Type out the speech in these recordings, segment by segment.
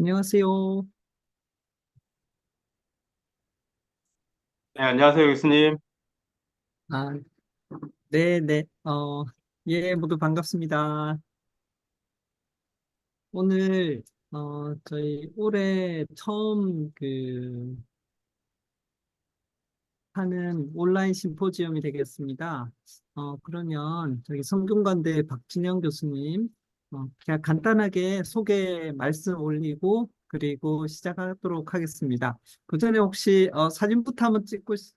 안녕하세요. 네, 안녕하세요, 교수님. 아, 네. 예, 모두 반갑습니다. 오늘, 저희 올해 처음 하는 온라인 심포지엄이 되겠습니다. 그러면 저기 성균관대 박진영 교수님, 그냥 간단하게 소개 말씀 올리고, 그리고 시작하도록 하겠습니다. 그 전에 혹시 사진부터 한번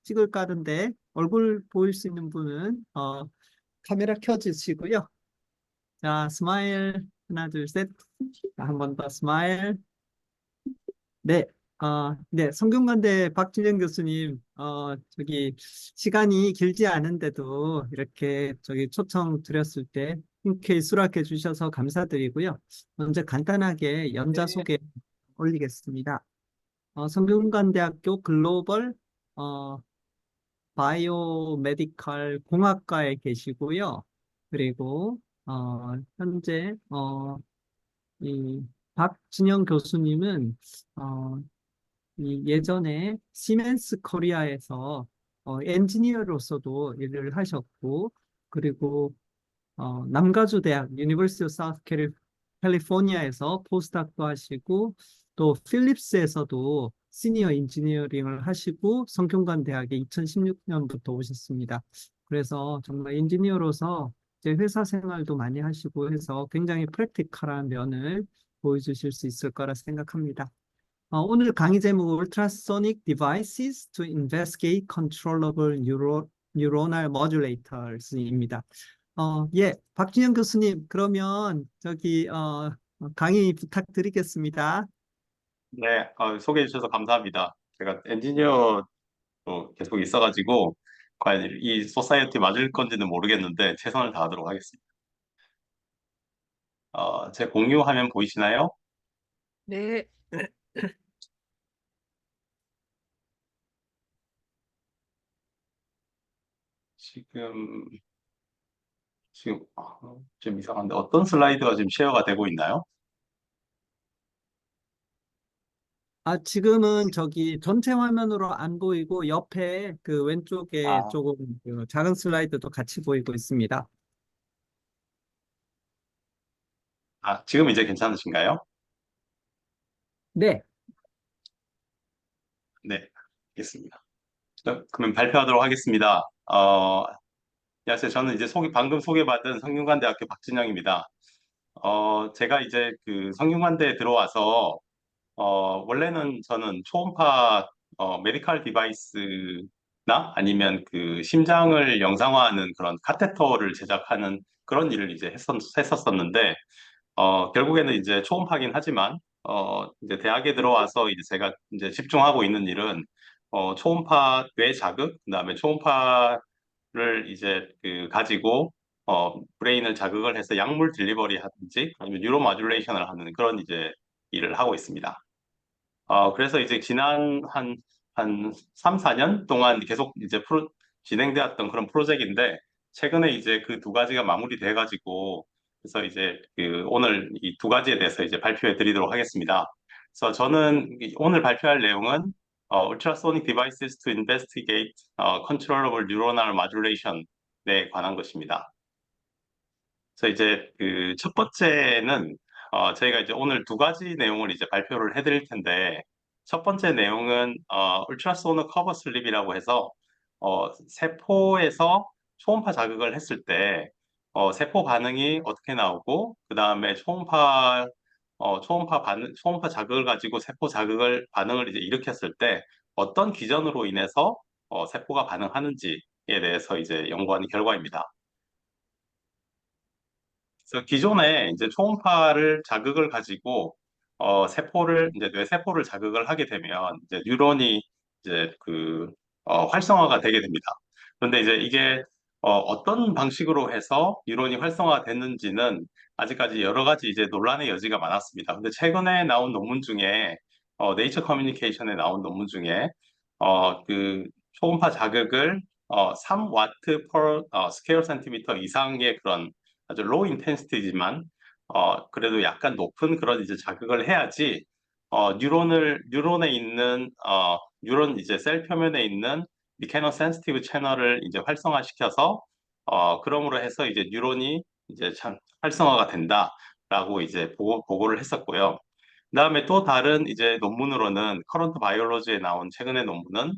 찍을까 하는데, 얼굴 보일 수 있는 분은 카메라 켜주시고요. 자, 스마일. 하나, 둘, 셋. 한 번 더 스마일. 네. 네. 성균관대 박준영 교수님, 저기, 시간이 길지 않은데도 이렇게 저기 초청 드렸을 때 흔쾌히 수락해 주셔서 감사드리고요. 먼저 간단하게 연자 소개 올리겠습니다. 성균관대학교 글로벌, 어, 바이오메디컬 공학과에 계시고요. 그리고, 현재, 이 박진영 교수님은, 어, 이 예전에 시멘스 코리아에서 엔지니어로서도 일을 하셨고, 그리고 남가주 대학 유니버시티 오브 사우스 캘리포니아에서 포스닥도 하시고, 또 필립스에서도 시니어 인지니어링을 하시고 성균관 대학에 2016년부터 오셨습니다. 그래서 정말 인지니어로서 이제 회사 생활도 많이 하시고 해서 굉장히 프랙티컬한 면을 보여주실 수 있을 거라 생각합니다. 오늘 강의 제목 Ultrasonic Devices to Investigate Controllable Neuronal Modulators입니다. 예, 박준영 교수님, 그러면 저기 강의 부탁드리겠습니다. 네, 소개해 주셔서 감사합니다. 제가 엔지니어로 계속 있어가지고, 과연 이 소사이어티 맞을 건지는 모르겠는데, 최선을 다하도록 하겠습니다. 제 공유 화면 보이시나요? 네. 지금, 좀 이상한데, 어떤 슬라이드가 지금 쉐어가 되고 있나요? 지금은 저기 전체 화면으로 안 보이고 옆에 그 왼쪽에 아, 조금 그 작은 슬라이드도 같이 보이고 있습니다. 지금 이제 괜찮으신가요? 네. 네, 알겠습니다. 그러면 발표하도록 하겠습니다. 안녕하세요. 저는 이제 방금 소개받은 성균관대학교 박진영입니다. 제가 이제 그 성균관대에 들어와서, 원래는 저는 초음파, 메디컬 디바이스나 아니면 그 심장을 영상화하는 그런 카테터를 제작하는 그런 일을 이제 했었었는데, 결국에는 이제 초음파긴 하지만, 이제 대학에 들어와서 이제 제가 이제 집중하고 있는 일은, 초음파 뇌 자극, 그다음에 초음파를 이제 그 가지고, 브레인을 자극을 해서 약물 딜리버리 하든지 아니면 뉴로 마듈레이션을 하는 그런 이제 일을 하고 있습니다. 그래서 이제 지난 한 3, 4년 동안 계속 이제 진행되었던 그런 프로젝트인데, 최근에 이제 그 두 가지가 마무리돼가지고, 그래서 이제 그 오늘 이 두 가지에 대해서 이제 발표해 드리도록 하겠습니다. 그래서 저는 오늘 발표할 내용은, Ultrasonic Devices to Investigate Controllable Neuronal Modulation에 관한 것입니다. 그래서 이제 그 첫 번째는 저희가 이제 오늘 두 가지 내용을 이제 발표를 해드릴 텐데, 첫 번째 내용은 울트라소닉 커버 슬립이라고 해서 세포에서 초음파 자극을 했을 때 세포 반응이 어떻게 나오고, 그 다음에 초음파 자극을 가지고 세포 자극을 반응을 이제 일으켰을 때 어떤 기전으로 인해서 세포가 반응하는지에 대해서 이제 연구한 결과입니다. 그래서 기존에 이제 초음파를 자극을 가지고 세포를 이제 뇌세포를 자극을 하게 되면 이제 뉴런이 이제 활성화가 되게 됩니다. 그런데 이제 이게 어떤 방식으로 해서 뉴런이 활성화됐는지는 아직까지 여러 가지 이제 논란의 여지가 많았습니다. 근데 최근에 나온 논문 중에 네이처 커뮤니케이션에 나온 논문 중에 그 초음파 자극을 3와트 per 스퀘어 센티미터 이상의 그런 아주 로우 인텐시티지만 그래도 약간 높은 그런 이제 자극을 해야지 뉴런에 있는, 뉴런 이제 셀 표면에 있는 미케노 센시티브 채널을 이제 활성화시켜서, 그럼으로 해서 이제 뉴런이 이제 참 활성화가 된다라고 이제 보고를 했었고요. 그다음에 또 다른 이제 논문으로는 커런트 바이올로지에 나온 최근의 논문은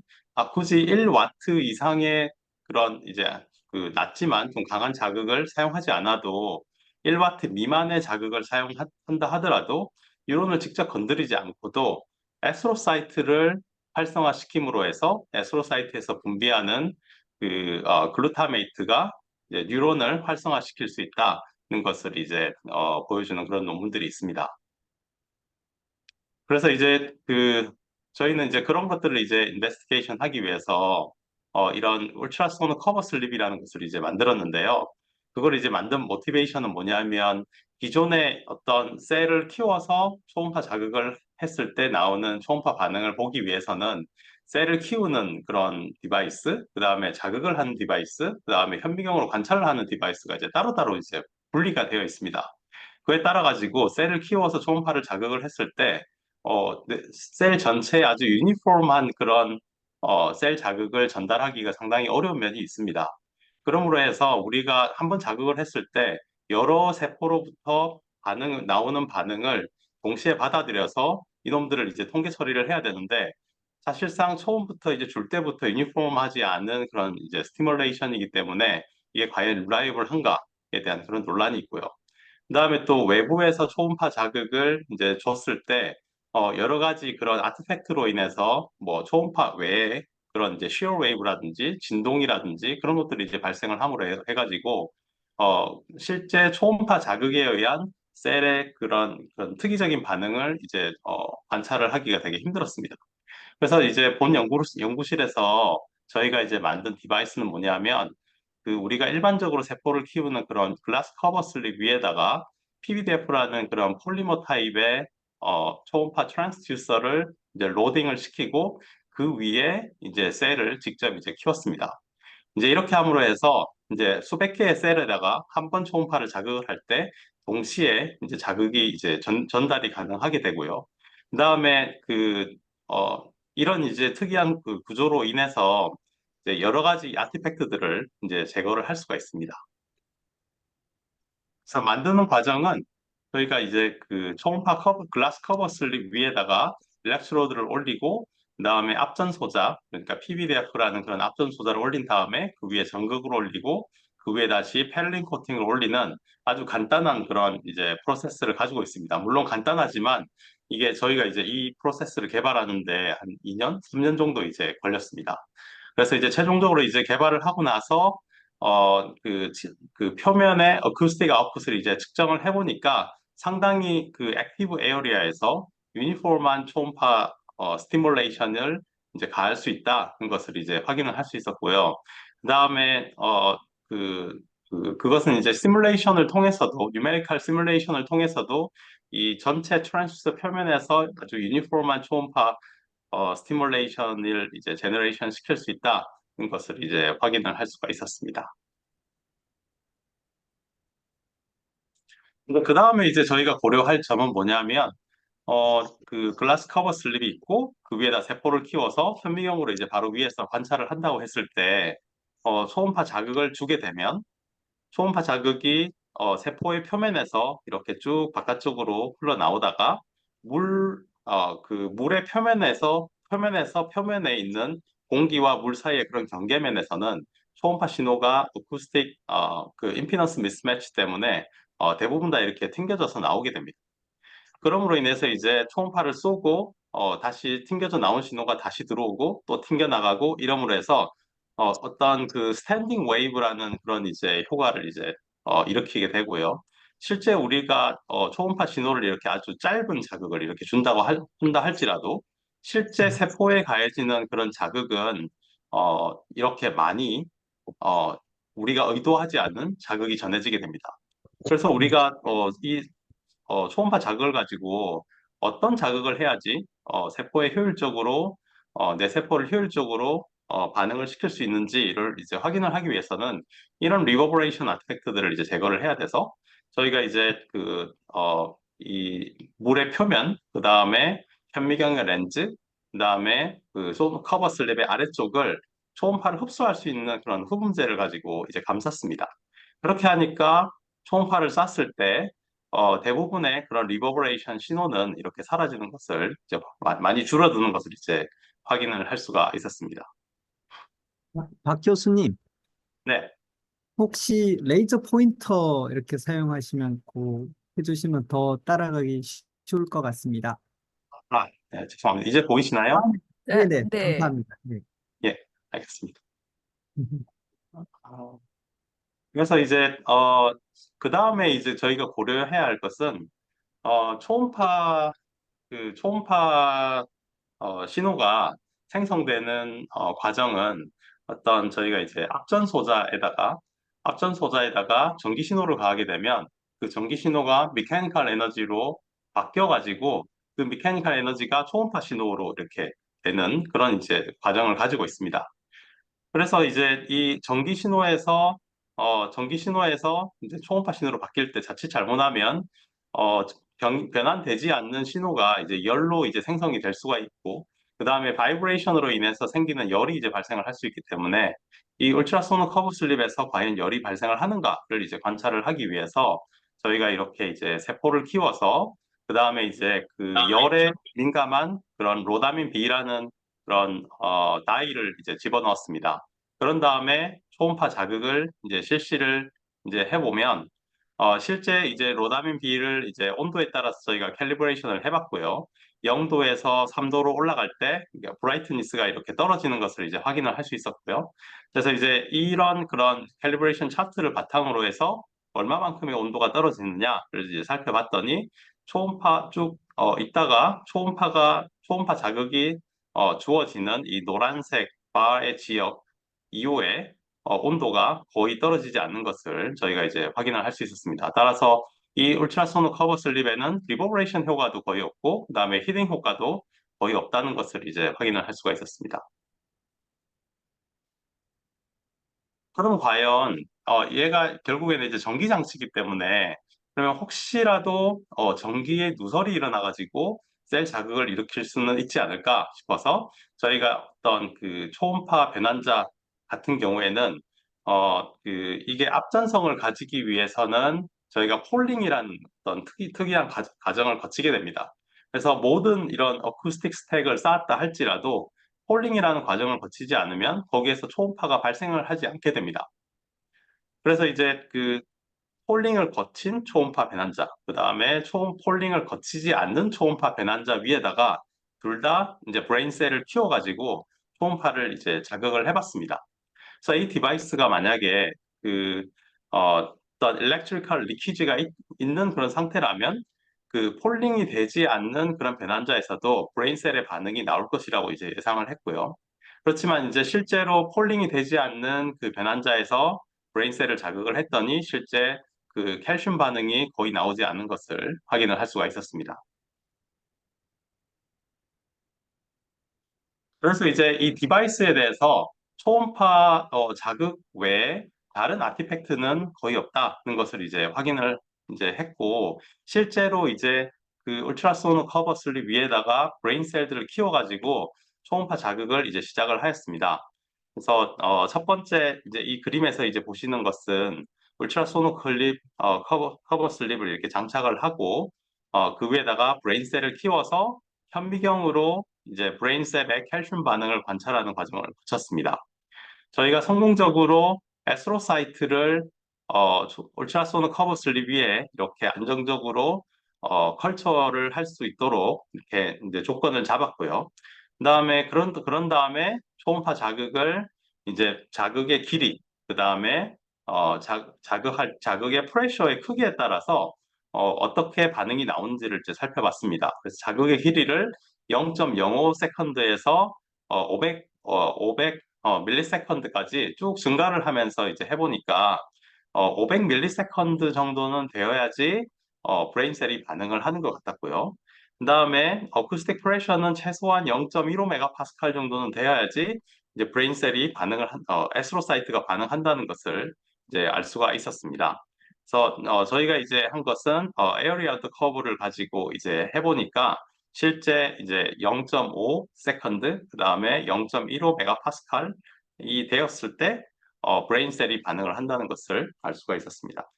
굳이 1와트 이상의 그런 이제 낮지만 좀 강한 자극을 사용하지 않아도 1와트 미만의 자극을 사용한다 하더라도 뉴런을 직접 건드리지 않고도 에스트로사이트를 활성화시킴으로 해서 에스트로사이트에서 분비하는 글루타메이트가 이제 뉴런을 활성화시킬 수 있다는 것을 이제 보여주는 그런 논문들이 있습니다. 그래서 이제 저희는 이제 그런 것들을 이제 인베스티게이션 하기 위해서 이런 울트라소닉 커버 슬립이라는 것을 이제 만들었는데요. 그걸 이제 만든 모티베이션은 뭐냐면 기존의 어떤 셀을 키워서 초음파 자극을 했을 때 나오는 초음파 반응을 보기 위해서는 셀을 키우는 그런 디바이스, 그 다음에 자극을 하는 디바이스, 그 다음에 현미경으로 관찰을 하는 디바이스가 이제 따로따로 이제 분리가 되어 있습니다. 그에 따라 가지고 셀을 키워서 초음파를 자극을 했을 때 네, 셀 전체에 아주 유니폼한 그런 셀 자극을 전달하기가 상당히 어려운 면이 있습니다. 그러므로 해서 우리가 한번 자극을 했을 때 여러 세포로부터 나오는 반응을 동시에 받아들여서 이놈들을 이제 통계 처리를 해야 되는데 사실상 처음부터 이제 줄 때부터 유니폼하지 않은 그런 이제 스티뮬레이션이기 때문에 이게 과연 릴라이블한가에 대한 그런 논란이 있고요. 그다음에 또 외부에서 초음파 자극을 이제 줬을 때 여러 가지 그런 아티팩트로 인해서 뭐 초음파 외에 그런 이제 shear wave라든지 진동이라든지 그런 것들이 이제 발생을 함으로 해가지고 실제 초음파 자극에 의한 셀의 그런 특이적인 반응을 이제 관찰을 하기가 되게 힘들었습니다. 그래서 이제 본 연구실에서 저희가 이제 만든 디바이스는 뭐냐면 우리가 일반적으로 세포를 키우는 그런 글라스 커버 슬립 위에다가 PBDF라는 그런 폴리머 타입의 초음파 트랜스듀서를 이제 로딩을 시키고 그 위에 이제 셀을 직접 이제 키웠습니다. 이제 이렇게 함으로 해서 이제 수백 개의 셀에다가 한 번 초음파를 자극을 할 때 동시에 이제 자극이 이제 전달이 가능하게 되고요. 그다음에 이런 이제 특이한 그 구조로 인해서 이제 여러 가지 아티팩트들을 이제 제거를 할 수가 있습니다. 그래서 만드는 과정은 저희가 이제 초음파 글라스 커버 슬립 위에다가 일렉트로드를 올리고 그다음에 앞전 소자 그러니까 PBDF라는 그런 앞전 소자를 올린 다음에 그 위에 전극을 올리고 그 위에 다시 페를린 코팅을 올리는 아주 간단한 그런 이제 프로세스를 가지고 있습니다. 물론 간단하지만 이게 저희가 이제 이 프로세스를 개발하는데 한 2년, 3년 정도 이제 걸렸습니다. 그래서 이제 최종적으로 이제 개발을 하고 나서 그 표면의 어쿠스틱 아웃풋을 이제 측정을 해보니까 상당히 그 액티브 에어리아에서 유니폼한 초음파 스티뮬레이션을 이제 가할 수 있다는 것을 이제 확인을 할 수 있었고요. 그다음에 그것은 이제 시뮬레이션을 통해서도 뉴메리컬 시뮬레이션을 통해서도 이 전체 트랜스듀서 표면에서 아주 유니폼한 초음파 스티뮬레이션을 이제 제너레이션 시킬 수 있다는 것을 이제 확인을 할 수가 있었습니다. 그 다음에 이제 저희가 고려할 점은 뭐냐면, 글라스 커버 슬립이 있고, 그 위에다 세포를 키워서 현미경으로 이제 바로 위에서 관찰을 한다고 했을 때, 초음파 자극을 주게 되면, 초음파 자극이 세포의 표면에서 이렇게 쭉 바깥쪽으로 흘러나오다가, 물의 표면에 있는 공기와 물 사이의 그런 경계면에서는 초음파 신호가 어쿠스틱, 임피던스 미스매치 때문에 대부분 다 이렇게 튕겨져서 나오게 됩니다. 그럼으로 인해서 이제 초음파를 쏘고 다시 튕겨져 나온 신호가 다시 들어오고 또 튕겨 나가고 이러므로 해서 어떤 그 스탠딩 웨이브라는 그런 이제 효과를 이제 일으키게 되고요. 실제 우리가 초음파 신호를 이렇게 아주 짧은 자극을 이렇게 준다 할지라도 실제 세포에 가해지는 그런 자극은 이렇게 많이 어, 우리가 의도하지 않은 자극이 전해지게 됩니다. 그래서 우리가 초음파 자극을 가지고 어떤 자극을 해야지 세포에 효율적으로 내 세포를 효율적으로 반응을 시킬 수 있는지를 이제 확인을 하기 위해서는 이런 리버버레이션 아티팩트들을 이제 제거를 해야 돼서 저희가 이제 이 물의 표면 그 다음에 현미경의 렌즈, 그다음에 그 커버 슬립의 아래쪽을 초음파를 흡수할 수 있는 그런 흡음재를 가지고 이제 감쌌습니다. 그렇게 하니까 초음파를 쐈을 때 대부분의 그런 리버브레이션 신호는 이렇게 사라지는 것을 이제 많이 줄어드는 것을 이제 확인을 할 수가 있었습니다. 박 교수님, 네. 혹시 레이저 포인터 이렇게 사용하시면 해주시면 더 따라가기 쉬울 것 같습니다. 네, 죄송합니다. 이제 아, 보이시나요? 네네, 네. 감사합니다. 네. 예, 알겠습니다. 어, 그래서 이제 그 다음에 이제 저희가 고려해야 할 것은 초음파 초음파 신호가 생성되는 과정은 어떤 저희가 이제 앞전 소자에다가 전기 신호를 가하게 되면 그 전기 신호가 미케니컬 에너지로 바뀌어가지고 그 미케니컬 에너지가 초음파 신호로 이렇게 되는 그런 이제 과정을 가지고 있습니다. 그래서 이제 이 전기 신호에서 이제 초음파 신호로 바뀔 때 자칫 잘못하면 어, 변환되지 않는 신호가 이제 열로 이제 생성이 될 수가 있고 그 다음에 바이브레이션으로 인해서 생기는 열이 이제 발생을 할 수 있기 때문에 이 울트라소닉 커브 슬립에서 과연 열이 발생을 하는가를 이제 관찰을 하기 위해서 저희가 이렇게 이제 세포를 키워서 그 다음에 이제 그 열에 민감한 그런 로다민 B라는 그런 다이를 이제 집어넣었습니다. 그런 다음에 초음파 자극을 이제 실시를 이제 해보면 실제 이제 로다민 B를 이제 온도에 따라서 저희가 캘리브레이션을 해봤고요. 0도에서 3도로 올라갈 때 브라이트니스가 이렇게 떨어지는 것을 이제 확인을 할 수 있었고요. 그래서 이제 이런 그런 캘리브레이션 차트를 바탕으로 해서 얼마만큼의 온도가 떨어지느냐를 이제 살펴봤더니 초음파 쭉 있다가 초음파 자극이 주어지는 이 노란색 바의 지역 이후에 온도가 거의 떨어지지 않는 것을 저희가 이제 확인을 할 수 있었습니다. 따라서 이 울트라소닉 커버 슬립에는 리버브레이션 효과도 거의 없고 그다음에 히딩 효과도 거의 없다는 것을 이제 확인을 할 수가 있었습니다. 그럼 과연 얘가 결국에는 이제 전기 장치이기 때문에 그러면 혹시라도 전기에 누설이 일어나가지고 셀 자극을 일으킬 수는 있지 않을까 싶어서 저희가 어떤 그 초음파 변환자 같은 경우에는 이게 앞전성을 가지기 위해서는 저희가 폴링이라는 어떤 특이한 과정을 거치게 됩니다. 그래서 모든 이런 어쿠스틱 스택을 쌓았다 할지라도 폴링이라는 과정을 거치지 않으면 거기에서 초음파가 발생을 하지 않게 됩니다. 그래서 이제 그 폴링을 거친 초음파 변환자, 그 다음에 폴링을 거치지 않는 초음파 변환자 위에다가 둘 다 이제 브레인셀을 키워가지고 초음파를 이제 자극을 해봤습니다. 그래서 이 디바이스가 만약에 그 어떤 일렉트리컬 리키지가 있는 그런 상태라면 그 폴링이 되지 않는 그런 변환자에서도 브레인셀의 반응이 나올 것이라고 이제 예상을 했고요. 그렇지만 이제 실제로 폴링이 되지 않는 그 변환자에서 브레인셀을 자극을 했더니 실제 그 칼슘 반응이 거의 나오지 않는 것을 확인을 할 수가 있었습니다. 그래서 이제 이 디바이스에 대해서 초음파 자극 외에 다른 아티팩트는 거의 없다는 것을 이제 확인을 이제 했고 실제로 이제 그 울트라소닉 커버 슬립 위에다가 브레인 셀들을 키워가지고 초음파 자극을 이제 시작을 하였습니다. 그래서 첫 번째 이제 이 그림에서 이제 보시는 것은 울트라소닉 커버 슬립을 이렇게 장착을 하고 그 위에다가 브레인 셀을 키워서 현미경으로 이제 브레인셀의 칼슘 반응을 관찰하는 과정을 거쳤습니다. 저희가 성공적으로 에스트로사이트를 울트라소닉 커버 슬립 위에 이렇게 안정적으로 컬처를 할 수 있도록 이렇게 이제 조건을 잡았고요. 그다음에 그런 다음에 초음파 자극을 이제 자극의 길이, 그다음에 자극의 프레셔의 크기에 따라서 어떻게 반응이 나오는지를 이제 살펴봤습니다. 그래서 자극의 길이를 0.05세컨드에서 500 밀리세컨드까지 쭉 증가를 하면서 이제 해보니까 500 밀리세컨드 정도는 되어야지 브레인셀이 반응을 하는 것 같았고요. 그 다음에 어쿠스틱 프레셔는 최소한 0.15 메가파스칼 정도는 돼야지 이제 브레인셀이 에스트로사이트가 반응한다는 것을 이제 알 수가 있었습니다. 그래서 저희가 이제 한 것은 에어리어드 커브를 가지고 이제 해보니까 실제 이제 0.5 세컨드, 그 다음에 0.15 메가파스칼이 되었을 때 브레인셀이 반응을 한다는 것을 알 수가 있었습니다.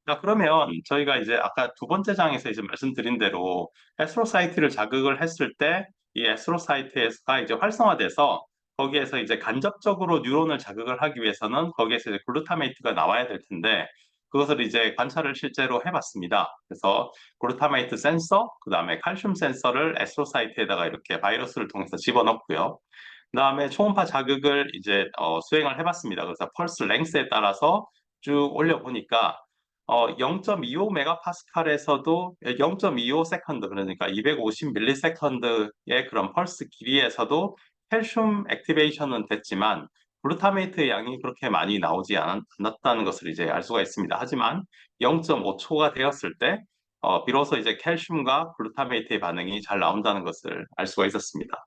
자, 그러면 저희가 이제 아까 두 번째 장에서 이제 말씀드린 대로 에스트로사이트를 자극을 했을 때 이 에스트로사이트가 이제 활성화돼서 거기에서 이제 간접적으로 뉴런을 자극을 하기 위해서는 거기에서 이제 글루타메이트가 나와야 될 텐데 그것을 이제 관찰을 실제로 해봤습니다. 그래서 글루타메이트 센서, 그 다음에 칼슘 센서를 에스트로사이트에다가 이렇게 바이러스를 통해서 집어넣고요. 그다음에 초음파 자극을 이제 수행을 해봤습니다. 그래서 펄스 랭스에 따라서 쭉 올려보니까 0.25 메가파스칼에서도 0.25 세컨드 그러니까 250 밀리세컨드의 그런 펄스 길이에서도 칼슘 액티베이션은 됐지만 글루타메이트의 양이 그렇게 많이 나오지 않았다는 것을 이제 알 수가 있습니다. 하지만 0.5초가 되었을 때 비로소 이제 칼슘과 글루타메이트의 반응이 잘 나온다는 것을 알 수가 있었습니다.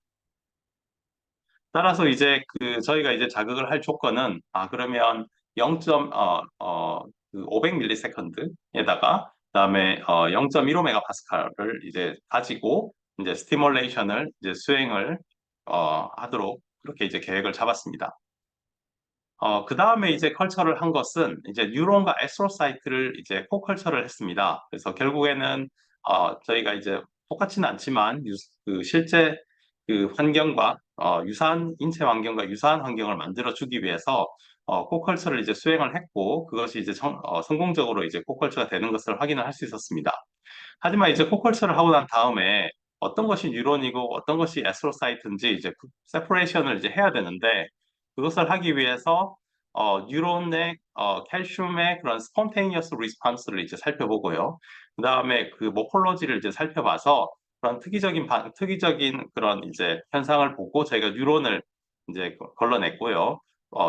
따라서 이제 저희가 이제 자극을 할 조건은 그러면 0. 500ms에다가 그다음에 0.15 메가파스칼을 이제 가지고 이제 스티뮬레이션을 이제 수행을 하도록 그렇게 이제 계획을 잡았습니다. 그 다음에 이제 컬처를 한 것은 이제 뉴런과 에스트로사이트를 이제 코컬처를 했습니다. 그래서 결국에는 저희가 이제 똑같지는 않지만 실제 그 환경과 유사한 인체 환경과 유사한 환경을 만들어 주기 위해서 코컬처를 이제 수행을 했고 그것이 이제 성공적으로 이제 코컬처가 되는 것을 확인을 할 수 있었습니다. 하지만 이제 코컬처를 하고 난 다음에 어떤 것이 뉴런이고 어떤 것이 에스트로사이트인지 이제 세퍼레이션을 이제 해야 되는데 그것을 하기 위해서 뉴런의 칼슘의 그런 스폰테니어스 리스폰스를 이제 살펴보고요. 그 다음에 그 모폴로지를 이제 살펴봐서 그런 특이적인 그런 이제 현상을 보고 저희가 뉴런을 이제 걸러냈고요.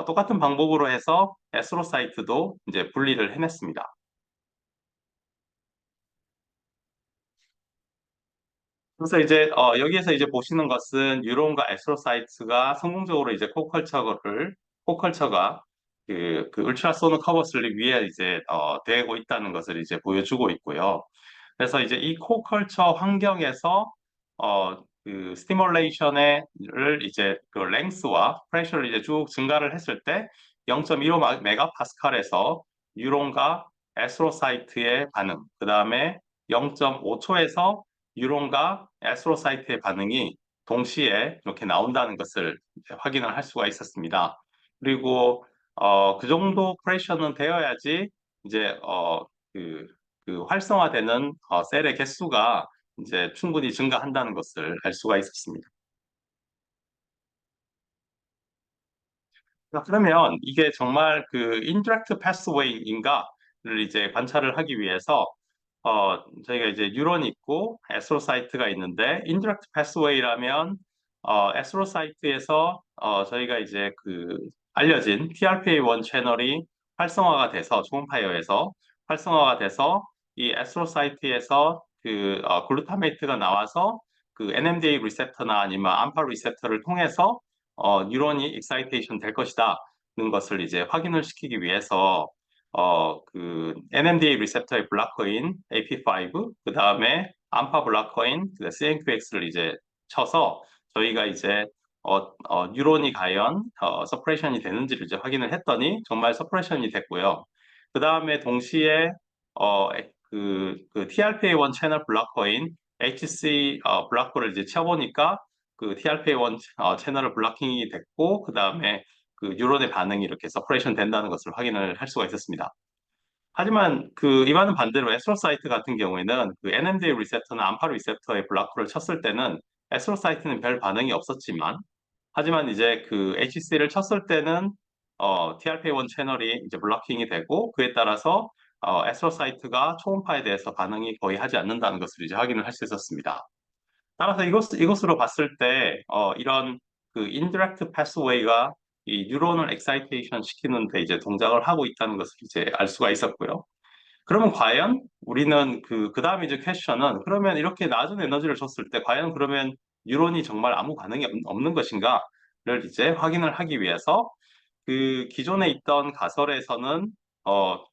똑같은 방법으로 해서 에스트로사이트도 이제 분리를 해냈습니다. 그래서 이제 여기에서 이제 보시는 것은 유론과 에스트로사이트가 성공적으로 이제 코컬처가 그 울트라소닉 커버 슬립 위에 이제 되고 있다는 것을 이제 보여주고 있고요. 그래서 이제 이 코컬처 환경에서 그 스티뮬레이션을 이제 그 랭스와 프레셔를 이제 쭉 증가를 했을 때 0.15 메가파스칼에서 뉴론과 에스트로사이트의 반응, 그 다음에 0.5초에서 뉴론과 에스트로사이트의 반응이 동시에 이렇게 나온다는 것을 이제 확인을 할 수가 있었습니다. 그리고 그 정도 프레셔는 되어야지 이제 그, 그 활성화되는 셀의 개수가 이제 충분히 증가한다는 것을 알 수가 있었습니다. 자, 그러면 이게 정말 그 인터랙트 패스웨이인가를 이제 관찰을 하기 위해서 저희가 이제 뉴런이 있고 에스트로사이트가 있는데 인터랙트 패스웨이라면 에스트로사이트에서 저희가 이제 그 알려진 TRPA1 채널이 활성화가 돼서 초음파여에서 활성화가 돼서 이 에스트로사이트에서 그 글루타메이트가 나와서 그 NMDA 리셉터나 아니면 암파 리셉터를 통해서 뉴런이 익사이테이션 될 것이다는 것을 이제 확인을 시키기 위해서 그 NMDA 리셉터의 블로커인 AP5, 그 다음에 암파 블로커인 그 CNQX를 이제 쳐서 저희가 이제 뉴런이 과연 서프레션이 되는지를 이제 확인을 했더니 정말 서프레션이 됐고요. 그 다음에 동시에 어, 그 TRPA1 채널 블로커인 HC 블로커를 이제 쳐보니까 그 TRPA1 채널을 블로킹이 됐고 그 다음에 그 뉴런의 반응이 이렇게 서퍼레이션 된다는 것을 확인을 할 수가 있었습니다. 하지만 그 이와는 반대로 에스트로사이트 같은 경우에는 그 NMDA 리셉터나 암파 리셉터의 블로커를 쳤을 때는 에스트로사이트는 별 반응이 없었지만 하지만 이제 그 HC를 쳤을 때는 TRPA1 채널이 이제 블로킹이 되고 그에 따라서 에스트로사이트가 초음파에 대해서 반응이 거의 하지 않는다는 것을 이제 확인을 할 수 있었습니다. 따라서 이것으로 봤을 때 이런 그 인디렉트 패스웨이가 이 뉴런을 엑사이테이션 시키는데 이제 동작을 하고 있다는 것을 이제 알 수가 있었고요. 그러면 과연 우리는 그 다음에 이제 퀘션은 그러면 이렇게 낮은 에너지를 줬을 때 과연 그러면 뉴런이 정말 아무 반응이 없는 것인가를 이제 확인을 하기 위해서 그 기존에 있던 가설에서는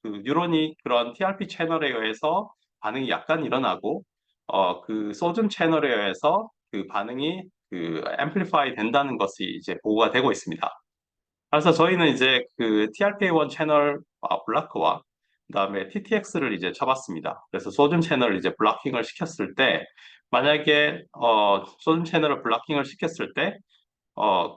그 뉴런이 그런 TRP 채널에 의해서 반응이 약간 일어나고 그 소듐 채널에 의해서 그 반응이 그 앰플리파이 된다는 것이 이제 보고가 되고 있습니다. 그래서 저희는 이제 그 TRPA1 채널 블락커와 그다음에 TTX를 이제 쳐봤습니다. 그래서 소듐 채널을 이제 블락킹을 시켰을 때 만약에 소듐 채널을 블락킹을 시켰을 때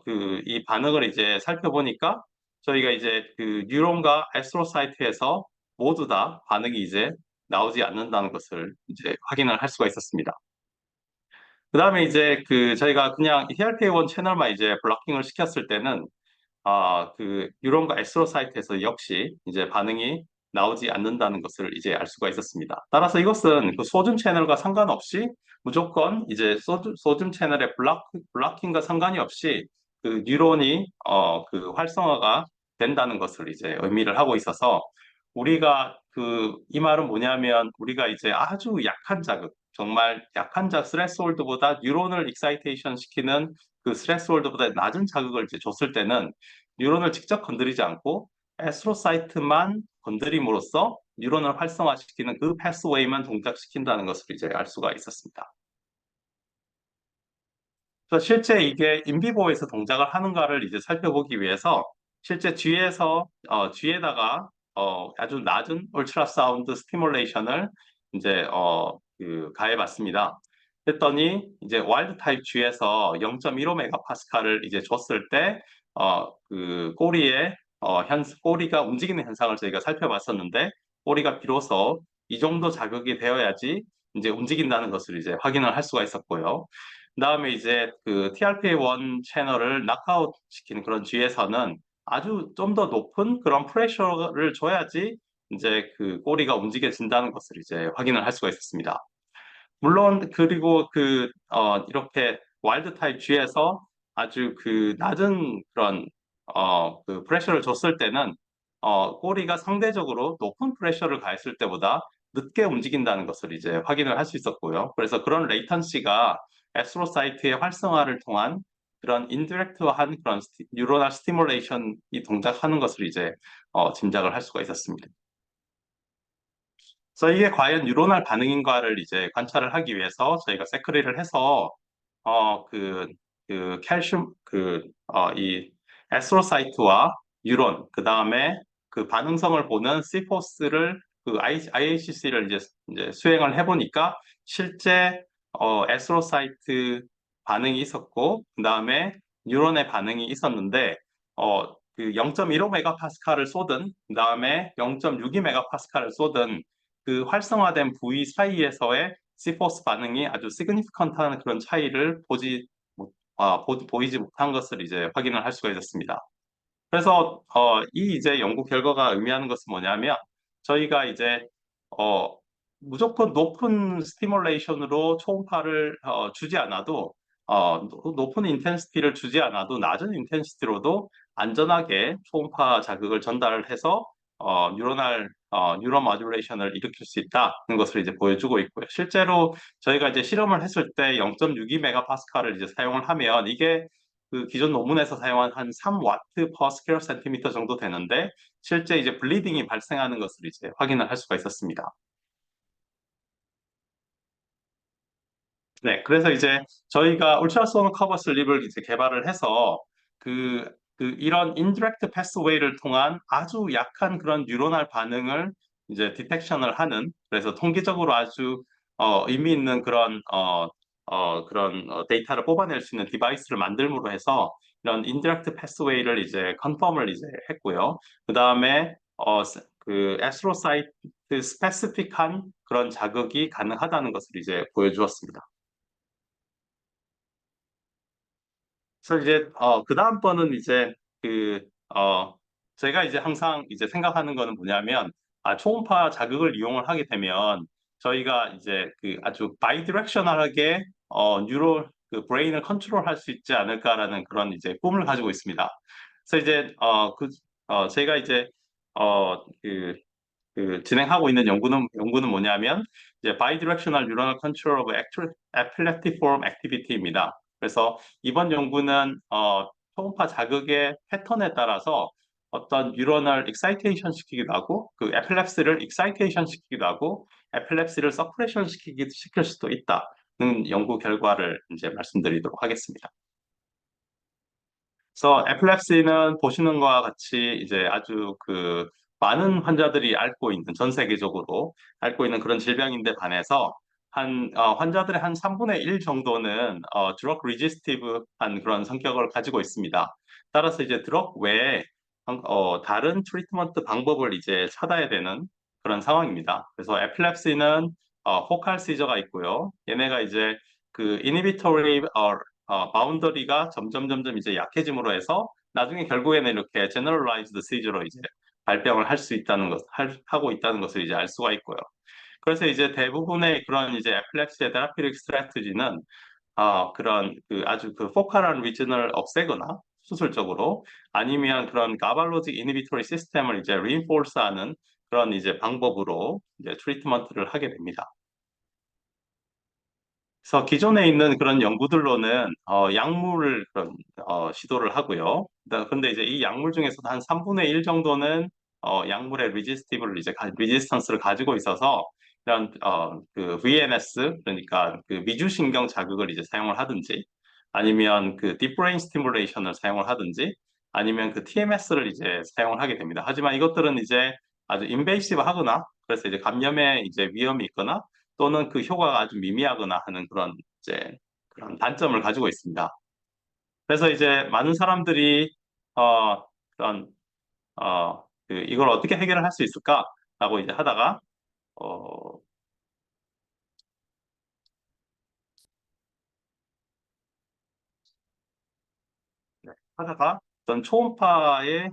그 이 반응을 이제 살펴보니까 저희가 이제 그 뉴런과 에스트로사이트에서 모두 다 반응이 이제 나오지 않는다는 것을 이제 확인을 할 수가 있었습니다. 그 다음에 이제 그 저희가 그냥 TRPA1 채널만 이제 블락킹을 시켰을 때는 그 뉴런과 에스트로사이트에서 역시 이제 반응이 나오지 않는다는 것을 이제 알 수가 있었습니다. 따라서 이것은 그 소듐 채널과 상관없이 무조건 이제 소듐 채널의 블락킹과 상관이 없이 그 뉴런이 그 활성화가 된다는 것을 이제 의미를 하고 있어서 우리가 그 이 말은 뭐냐면 우리가 이제 아주 약한 자극, 정말 약한 스레스홀드보다 뉴런을 익사이테이션 시키는 그 스레스홀드보다 낮은 자극을 이제 줬을 때는 뉴런을 직접 건드리지 않고 에스트로사이트만 건드림으로써 뉴런을 활성화시키는 그 패스웨이만 동작시킨다는 것을 이제 알 수가 있었습니다. 그래서 실제 이게 인비보에서 동작을 하는가를 이제 살펴보기 위해서 실제 쥐에다가 아주 낮은 울트라 사운드 스티뮬레이션을 이제 그 가해봤습니다. 했더니 이제 와일드 타입 쥐에서 0.15 메가파스칼을 이제 줬을 때 그 꼬리가 움직이는 현상을 저희가 살펴봤었는데 꼬리가 비로소 이 정도 자극이 되어야지 이제 움직인다는 것을 이제 확인을 할 수가 있었고요. 그다음에 이제 그 TRPA1 채널을 낙아웃 시키는 그런 쥐에서는 아주 좀 더 높은 그런 프레셔를 줘야지 이제 그 꼬리가 움직여진다는 것을 이제 확인을 할 수가 있었습니다. 물론 그리고 이렇게 와일드 타입 G에서 아주 그 낮은 그런 그 프레셔를 줬을 때는 꼬리가 상대적으로 높은 프레셔를 가했을 때보다 늦게 움직인다는 것을 이제 확인을 할 수 있었고요. 그래서 그런 레이턴시가 에스트로사이트의 활성화를 통한 그런 인디렉트한 그런 뉴로널 스티뮬레이션이 동작하는 것을 이제 짐작을 할 수가 있었습니다. 그래서 이게 과연 뉴로날 반응인가를 이제 관찰을 하기 위해서 저희가 세크리를 해서 칼슘 이 에스트로사이트와 뉴런 그다음에 그 반응성을 보는 시포스를 그 IHC를 이제 수행을 해보니까 실제 에스트로사이트 반응이 있었고 그다음에 뉴런의 반응이 있었는데 그 0.15 메가파스칼을 쏟은 그다음에 0.62 메가파스칼을 쏟은 그 활성화된 부위 사이에서의 시포스 반응이 아주 시그니피컨트한 그런 차이를 보이지 못한 것을 이제 확인을 할 수가 있었습니다. 그래서 이 이제 연구 결과가 의미하는 것은 뭐냐면 저희가 이제 어, 무조건 높은 스티뮬레이션으로 초음파를 주지 않아도 높은 인텐시티를 주지 않아도 낮은 인텐시티로도 안전하게 초음파 자극을 전달을 해서 뉴런 모듈레이션을 일으킬 수 있다는 것을 이제 보여주고 있고요. 실제로 저희가 이제 실험을 했을 때 0.62 메가파스칼을 이제 사용을 하면 이게 그 기존 논문에서 사용한 한 3와트 per square centimeter 정도 되는데 실제 이제 블리딩이 발생하는 것을 이제 확인을 할 수가 있었습니다. 네, 그래서 이제 저희가 울트라소닉 커버 슬립을 이제 개발을 해서 이런 인디렉트 패스웨이를 통한 아주 약한 그런 뉴로날 반응을 이제 디텍션을 하는 그래서 통계적으로 아주 의미 있는 그런 데이터를 뽑아낼 수 있는 디바이스를 만들므로 해서 이런 인디렉트 패스웨이를 이제 컨펌을 이제 했고요. 그 다음에 그 에스트로사이트 스페시픽한 그런 자극이 가능하다는 것을 이제 보여주었습니다. 그래서 이제 그 다음번은 이제 그 제가 이제 항상 이제 생각하는 거는 뭐냐면 초음파 자극을 이용을 하게 되면 저희가 이제 그 아주 바이디렉셔널하게 뉴로 그 브레인을 컨트롤할 수 있지 않을까라는 그런 이제 꿈을 가지고 있습니다. 그래서 이제 제가 이제 그 진행하고 있는 연구는 뭐냐면 이제 bidirectional neuronal control of epileptiform activity입니다. 그래서 이번 연구는 초음파 자극의 패턴에 따라서 어떤 뉴런을 익사이테이션 시키기도 하고 그 에필랩시를 익사이테이션 시키기도 하고 에필랩시를 서프레션 시킬 수도 있다는 연구 결과를 이제 말씀드리도록 하겠습니다. 그래서 에필랩시는 보시는 것과 같이 이제 아주 그 많은 환자들이 앓고 있는 전 세계적으로 앓고 있는 그런 질병인데 반해서 환자들의 한 3분의 1 정도는 드럭 리지스티브한 그런 성격을 가지고 있습니다. 따라서 이제 드럭 외에 다른 트리트먼트 방법을 이제 찾아야 되는 그런 상황입니다. 그래서 에필랩시는 포칼 시저가 있고요. 얘네가 이제 그 이니비토리 바운더리가 점점 이제 약해짐으로 해서 나중에 결국에는 이렇게 제너럴라이즈드 시즈로 이제 발병을 할 수 있다는 하고 있다는 것을 이제 알 수가 있고요. 그래서 이제 대부분의 그런 이제 에필랩시의 테라피릭 스트래티지는 그런 그 아주 그 포칼한 리전을 없애거나 수술적으로 아니면 그런 가발로직 이니비토리 시스템을 이제 리인포스하는 그런 이제 방법으로 이제 트리트먼트를 하게 됩니다. 그래서 기존에 있는 그런 연구들로는 약물을 그런 시도를 하고요. 근데 이제 이 약물 중에서도 한 3분의 1 정도는 약물의 리지스턴스를 가지고 있어서 이런 그 VNS 그러니까 그 미주신경 자극을 이제 사용을 하든지 아니면 그 딥브레인 스티뮬레이션을 사용을 하든지 아니면 그 TMS를 이제 사용을 하게 됩니다. 하지만 이것들은 이제 아주 인베이시브 하거나 그래서 이제 감염의 이제 위험이 있거나 또는 그 효과가 아주 미미하거나 하는 그런 이제 그런 단점을 가지고 있습니다. 그래서 이제 많은 사람들이 그런 이걸 어떻게 해결을 할 수 있을까라고 이제 어, 네, 하다가 어떤 초음파의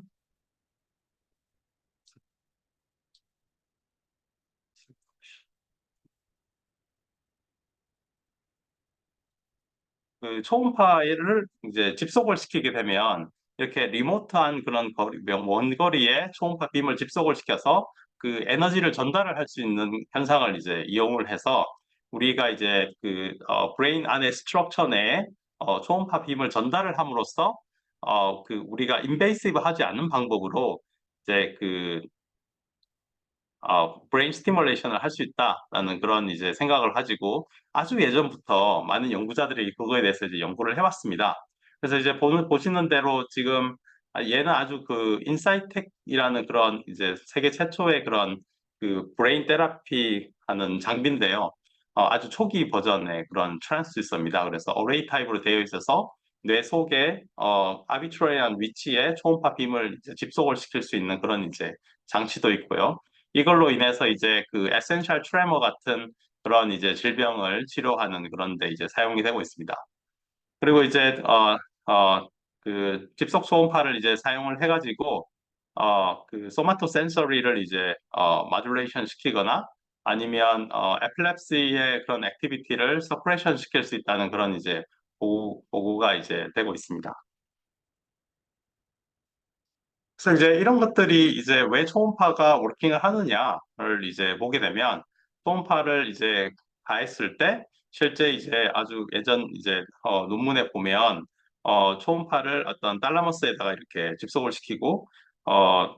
그 초음파를 이제 집속을 시키게 되면 이렇게 리모트한 그런 먼 거리에 초음파 빔을 집속을 시켜서 그 에너지를 전달을 할 수 있는 현상을 이제 이용을 해서 우리가 이제 그 브레인 안의 스트럭처 내에 초음파 빔을 전달을 함으로써 그 우리가 인베이시브 하지 않는 방법으로 이제 그 브레인 스티뮬레이션을 할 수 있다라는 그런 이제 생각을 가지고 아주 예전부터 많은 연구자들이 그거에 대해서 이제 연구를 해왔습니다. 그래서 이제 보시는 대로 지금 얘는 아주 그 인사이텍이라는 그런 이제 세계 최초의 그런 그 브레인 테라피 하는 장비인데요. 아주 초기 버전의 그런 트랜스듀서입니다. 그래서 어레이 타입으로 되어 있어서 뇌 속에 아비트러리한 위치에 초음파 빔을 이제 집속을 시킬 수 있는 그런 이제 장치도 있고요. 이걸로 인해서 이제 그 에센셜 트레머 같은 그런 이제 질병을 치료하는 그런 데 이제 사용이 되고 있습니다. 그리고 이제 그 집속 초음파를 이제 사용을 해가지고 그 소마토 센서리를 이제 마듈레이션 시키거나 아니면 에필랩시의 그런 액티비티를 서프레션 시킬 수 있다는 그런 이제 보고가 이제 되고 있습니다. 그래서 이제 이런 것들이 이제 왜 초음파가 워킹을 하느냐를 이제 보게 되면 초음파를 이제 가했을 때 실제 이제 아주 예전 이제 논문에 보면 초음파를 어떤 탈라머스에다가 이렇게 집속을 시키고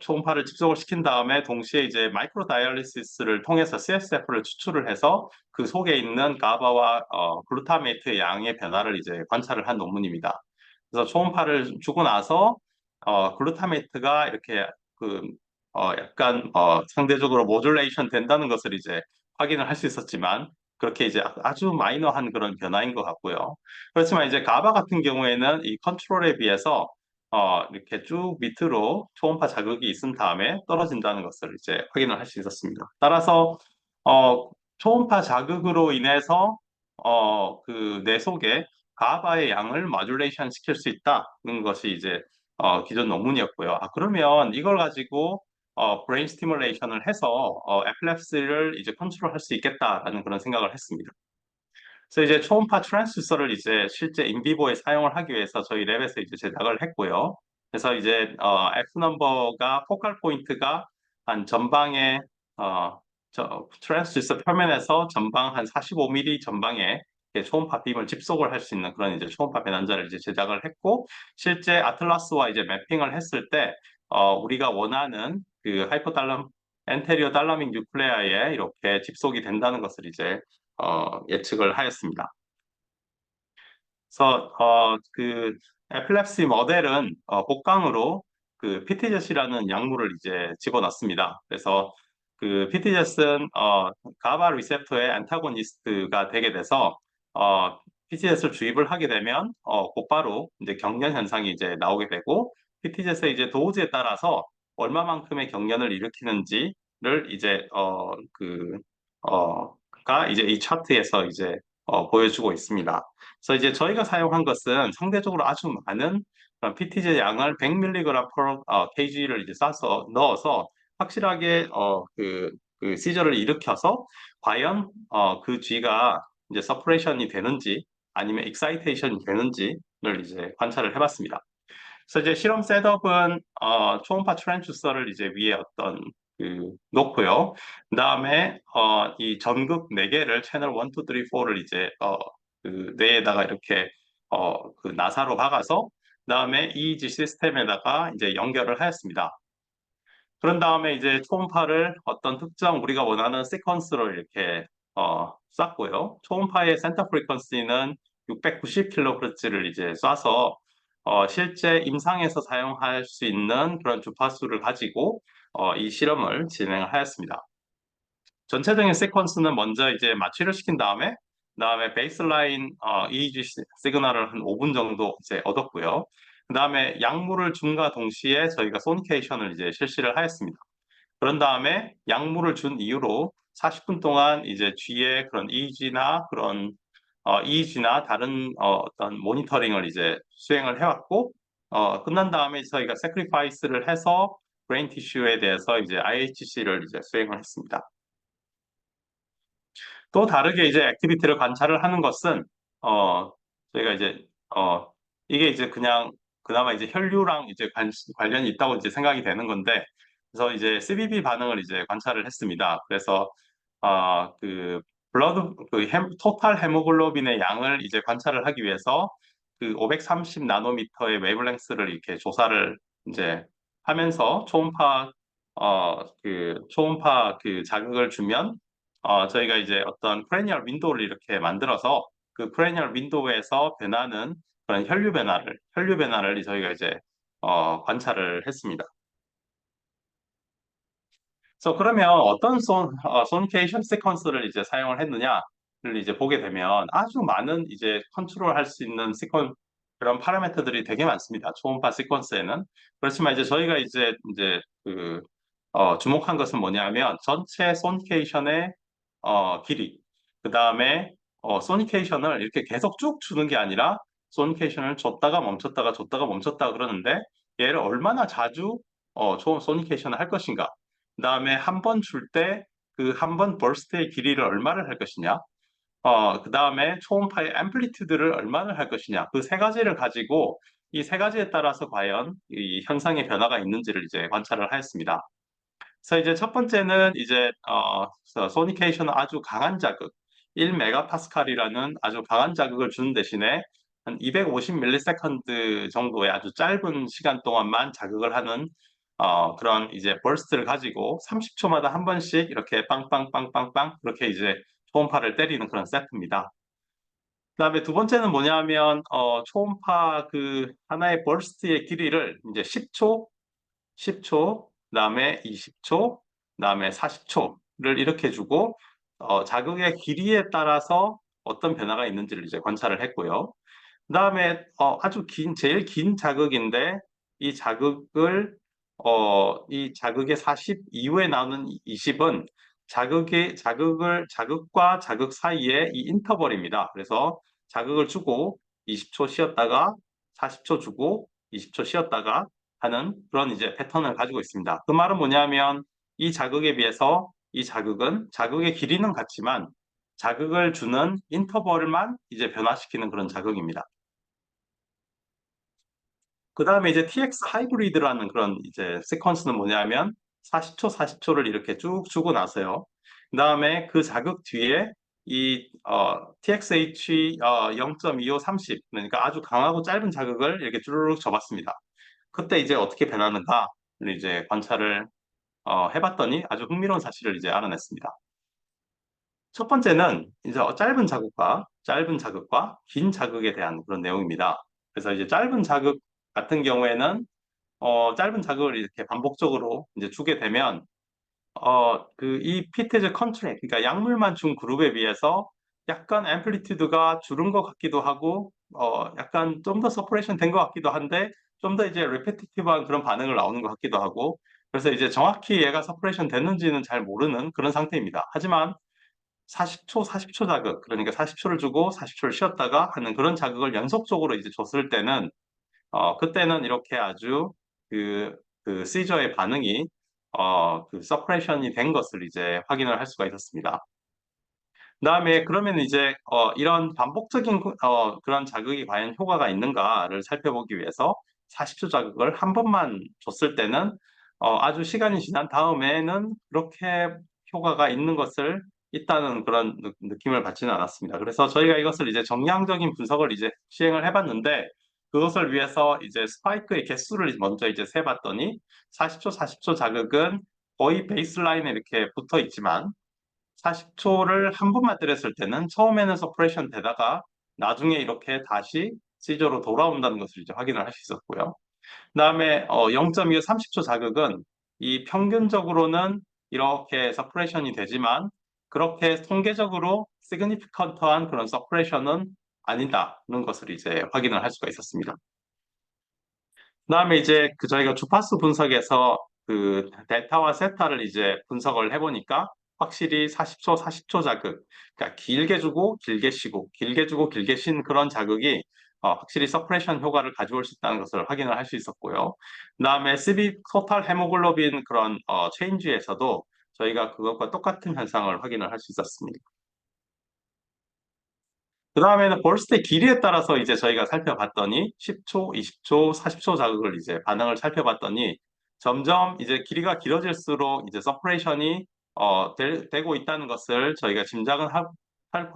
초음파를 집속을 시킨 다음에 동시에 이제 마이크로 다이얼리시스를 통해서 CSF를 추출을 해서 그 속에 있는 가바와 글루타메이트의 양의 변화를 이제 관찰을 한 논문입니다. 그래서 초음파를 주고 나서 글루타메이트가 이렇게 그 약간 상대적으로 모듈레이션 된다는 것을 이제 확인을 할 수 있었지만 그렇게 이제 아주 마이너한 그런 변화인 것 같고요. 그렇지만 이제 가바 같은 경우에는 이 컨트롤에 비해서 이렇게 쭉 밑으로 초음파 자극이 있은 다음에 떨어진다는 것을 이제 확인을 할 수 있었습니다. 따라서 초음파 자극으로 인해서 그 뇌 속에 가바의 양을 마듈레이션 시킬 수 있다는 것이 이제 기존 논문이었고요. 그러면 이걸 가지고 브레인 스티뮬레이션을 해서 에필랩시를 이제 컨트롤할 수 있겠다라는 그런 생각을 했습니다. 그래서 이제 초음파 트랜스듀서를 이제 실제 인비보에 사용을 하기 위해서 저희 랩에서 이제 제작을 했고요. 그래서 이제 F 넘버가 포칼 포인트가 한 전방에 트랜스듀서 표면에서 전방 한 45mm 전방에 이렇게 초음파 빔을 집속을 할 수 있는 그런 이제 초음파 변환자를 이제 제작을 했고 실제 아틀라스와 이제 매핑을 했을 때 우리가 원하는 그 하이포달람 엔테리어 달라믹 뉴클레아에 이렇게 집속이 된다는 것을 이제 예측을 하였습니다. 그래서 그 에필lep시 모델은 복강으로 그 PTZ이라는 약물을 이제 집어넣습니다. 그래서 그 PTZ는 가바 리셉터의 안타고니스트가 되게 돼서 PTZ를 주입을 하게 되면 곧바로 이제 경련 현상이 이제 나오게 되고 PTZ의 이제 도즈에 따라서 얼마만큼의 경련을 일으키는지를 이제 가 이제 이 차트에서 이제 보여주고 있습니다. 그래서 이제 저희가 사용한 것은 상대적으로 아주 많은 PTZ 양을 100mg per kg를 이제 싸서 넣어서 확실하게 그 시저를 일으켜서 과연 그 G가 이제 서프레이션이 되는지 아니면 익사이테이션이 되는지를 이제 관찰을 해봤습니다. 그래서 이제 실험 셋업은 초음파 트랜스듀서를 이제 위에 놓고요. 그다음에 이 전극 4개를 채널 1, 2, 3, 4를 이제 그 뇌에다가 이렇게 그 나사로 박아서 그다음에 EEG 시스템에다가 이제 연결을 하였습니다. 그런 다음에 이제 초음파를 어떤 특정 우리가 원하는 시퀀스로 이렇게 쐈고요. 초음파의 센터 프리퀀시는 690kHz를 이제 쏴서 실제 임상에서 사용할 수 있는 그런 주파수를 가지고 이 실험을 진행을 하였습니다. 전체적인 시퀀스는 먼저 이제 마취를 시킨 다음에 베이스라인 EEG 시그널을 한 5분 정도 이제 얻었고요. 그 다음에 약물을 준과 동시에 저희가 소니케이션을 이제 실시를 하였습니다. 그런 다음에 약물을 준 이후로 40분 동안 이제 G의 그런 EEG나 다른 어떤 모니터링을 이제 수행을 해왔고 끝난 다음에 저희가 세크리파이스를 해서 브레인 티슈에 대해서 이제 IHC를 이제 수행을 했습니다. 또 다르게 이제 액티비티를 관찰을 하는 것은 저희가 이제 이게 이제 그냥 그나마 이제 혈류랑 이제 관련이 있다고 이제 생각이 되는 건데 그래서 이제 CBB 반응을 이제 관찰을 했습니다. 그래서 그 블러드 토탈 헤모글로빈의 양을 이제 관찰을 하기 위해서 그 530 나노미터의 웨이블랭스를 이렇게 조사를 이제 하면서 초음파 그 자극을 주면 저희가 이제 어떤 크레니얼 윈도우를 이렇게 만들어서 그 크레니얼 윈도우에서 변하는 그런 혈류 변화를 저희가 이제 관찰을 했습니다. 그래서 그러면 어떤 소니케이션 시퀀스를 이제 사용을 했느냐를 이제 보게 되면 아주 많은 이제 컨트롤할 수 있는 그런 파라미터들이 되게 많습니다. 초음파 시퀀스에는. 그렇지만 이제 저희가 이제 주목한 것은 뭐냐면 전체 소니케이션의 길이, 그 다음에 소니케이션을 이렇게 계속 쭉 주는 게 아니라 소니케이션을 줬다가 멈췄다가 줬다가 멈췄다가 그러는데 얘를 얼마나 자주 소니케이션을 할 것인가. 그 다음에 한 번 줄 때 그 한 번 버스트의 길이를 얼마를 할 것이냐. 그 다음에 초음파의 앰플리튜드를 얼마나 할 것이냐. 그 세 가지를 가지고 이 세 가지에 따라서 과연 이 현상의 변화가 있는지를 이제 관찰을 하였습니다. 그래서 이제 첫 번째는 이제 소니케이션 아주 강한 자극, 1메가파스칼이라는 아주 강한 자극을 주는 대신에 한 250ms 정도의 아주 짧은 시간 동안만 자극을 하는 그런 이제 버스트를 가지고 30초마다 한 번씩 이렇게 빵빵빵빵빵 그렇게 이제 초음파를 때리는 그런 세트입니다. 그다음에 두 번째는 뭐냐면 초음파 그 하나의 버스트의 길이를 이제 10초, 그다음에 20초, 그다음에 40초를 이렇게 주고 자극의 길이에 따라서 어떤 변화가 있는지를 이제 관찰을 했고요. 그다음에 제일 긴 자극인데 이 자극의 40 이후에 나오는 20은 자극과 자극 사이의 이 인터벌입니다. 그래서 자극을 주고 20초 쉬었다가 40초 주고 20초 쉬었다가 하는 그런 이제 패턴을 가지고 있습니다. 그 말은 뭐냐면 이 자극에 비해서 이 자극은 자극의 길이는 같지만 자극을 주는 인터벌만 이제 변화시키는 그런 자극입니다. 그 다음에 이제 TX 하이브리드라는 그런 이제 시퀀스는 뭐냐면 40초, 40초를 이렇게 쭉 주고 나서요. 그 다음에 그 자극 뒤에 이 TXH 0.25, 30 그러니까 아주 강하고 짧은 자극을 이렇게 주르륵 줘봤습니다. 그때 이제 어떻게 변하는가? 이제 관찰을 해봤더니 아주 흥미로운 사실을 이제 알아냈습니다. 첫 번째는 이제 짧은 자극과 긴 자극에 대한 그런 내용입니다. 그래서 이제 짧은 자극 같은 경우에는 짧은 자극을 이렇게 반복적으로 이제 주게 되면 이 피테즈 컨트랙, 그러니까 약물만 준 그룹에 비해서 약간 앰플리튜드가 줄은 것 같기도 하고, 약간 좀 더 서퍼레이션 된 것 같기도 한데, 좀 더 이제 레페티티브한 그런 반응을 나오는 것 같기도 하고, 그래서 이제 정확히 얘가 서퍼레이션 됐는지는 잘 모르는 그런 상태입니다. 하지만 40초 자극, 그러니까 40초를 주고 40초를 쉬었다가 하는 그런 자극을 연속적으로 이제 줬을 때는, 그때는 이렇게 아주 그, 그 시저의 반응이 그 서프레션이 된 것을 이제 확인을 할 수가 있었습니다. 그다음에 그러면 이제 이런 반복적인 그런 자극이 과연 효과가 있는가를 살펴보기 위해서 40초 자극을 한 번만 줬을 때는 아주 시간이 지난 다음에는 그렇게 효과가 있는 것을 있다는 그런 느낌을 받지는 않았습니다. 그래서 저희가 이것을 이제 정량적인 분석을 이제 시행을 해봤는데 그것을 위해서 이제 스파이크의 개수를 먼저 이제 세봤더니 40초 자극은 거의 베이스라인에 이렇게 붙어 있지만 40초를 한 번만 때렸을 때는 처음에는 서프레션 되다가 나중에 이렇게 다시 시저로 돌아온다는 것을 이제 확인을 할 수 있었고요. 그다음에 0.25 30초 자극은 이 평균적으로는 이렇게 서프레션이 되지만 그렇게 통계적으로 시그니피컨트한 그런 서프레션은 아니다는 것을 이제 확인을 할 수가 있었습니다. 그다음에 이제 저희가 주파수 분석에서 그 델타와 세타를 이제 분석을 해보니까 확실히 40초 자극, 그러니까 길게 주고 길게 쉬고, 길게 주고 길게 쉰 그런 자극이 확실히 서프레션 효과를 가져올 수 있다는 것을 확인을 할 수 있었고요. 그다음에 CB 토탈 헤모글로빈 그런 체인지에서도 저희가 그것과 똑같은 현상을 확인을 할 수 있었습니다. 그 다음에는 벌스트의 길이에 따라서 이제 저희가 살펴봤더니 10초, 20초, 40초 자극을 이제 반응을 살펴봤더니 점점 이제 길이가 길어질수록 이제 서퍼레이션이 되고 있다는 것을 저희가 짐작은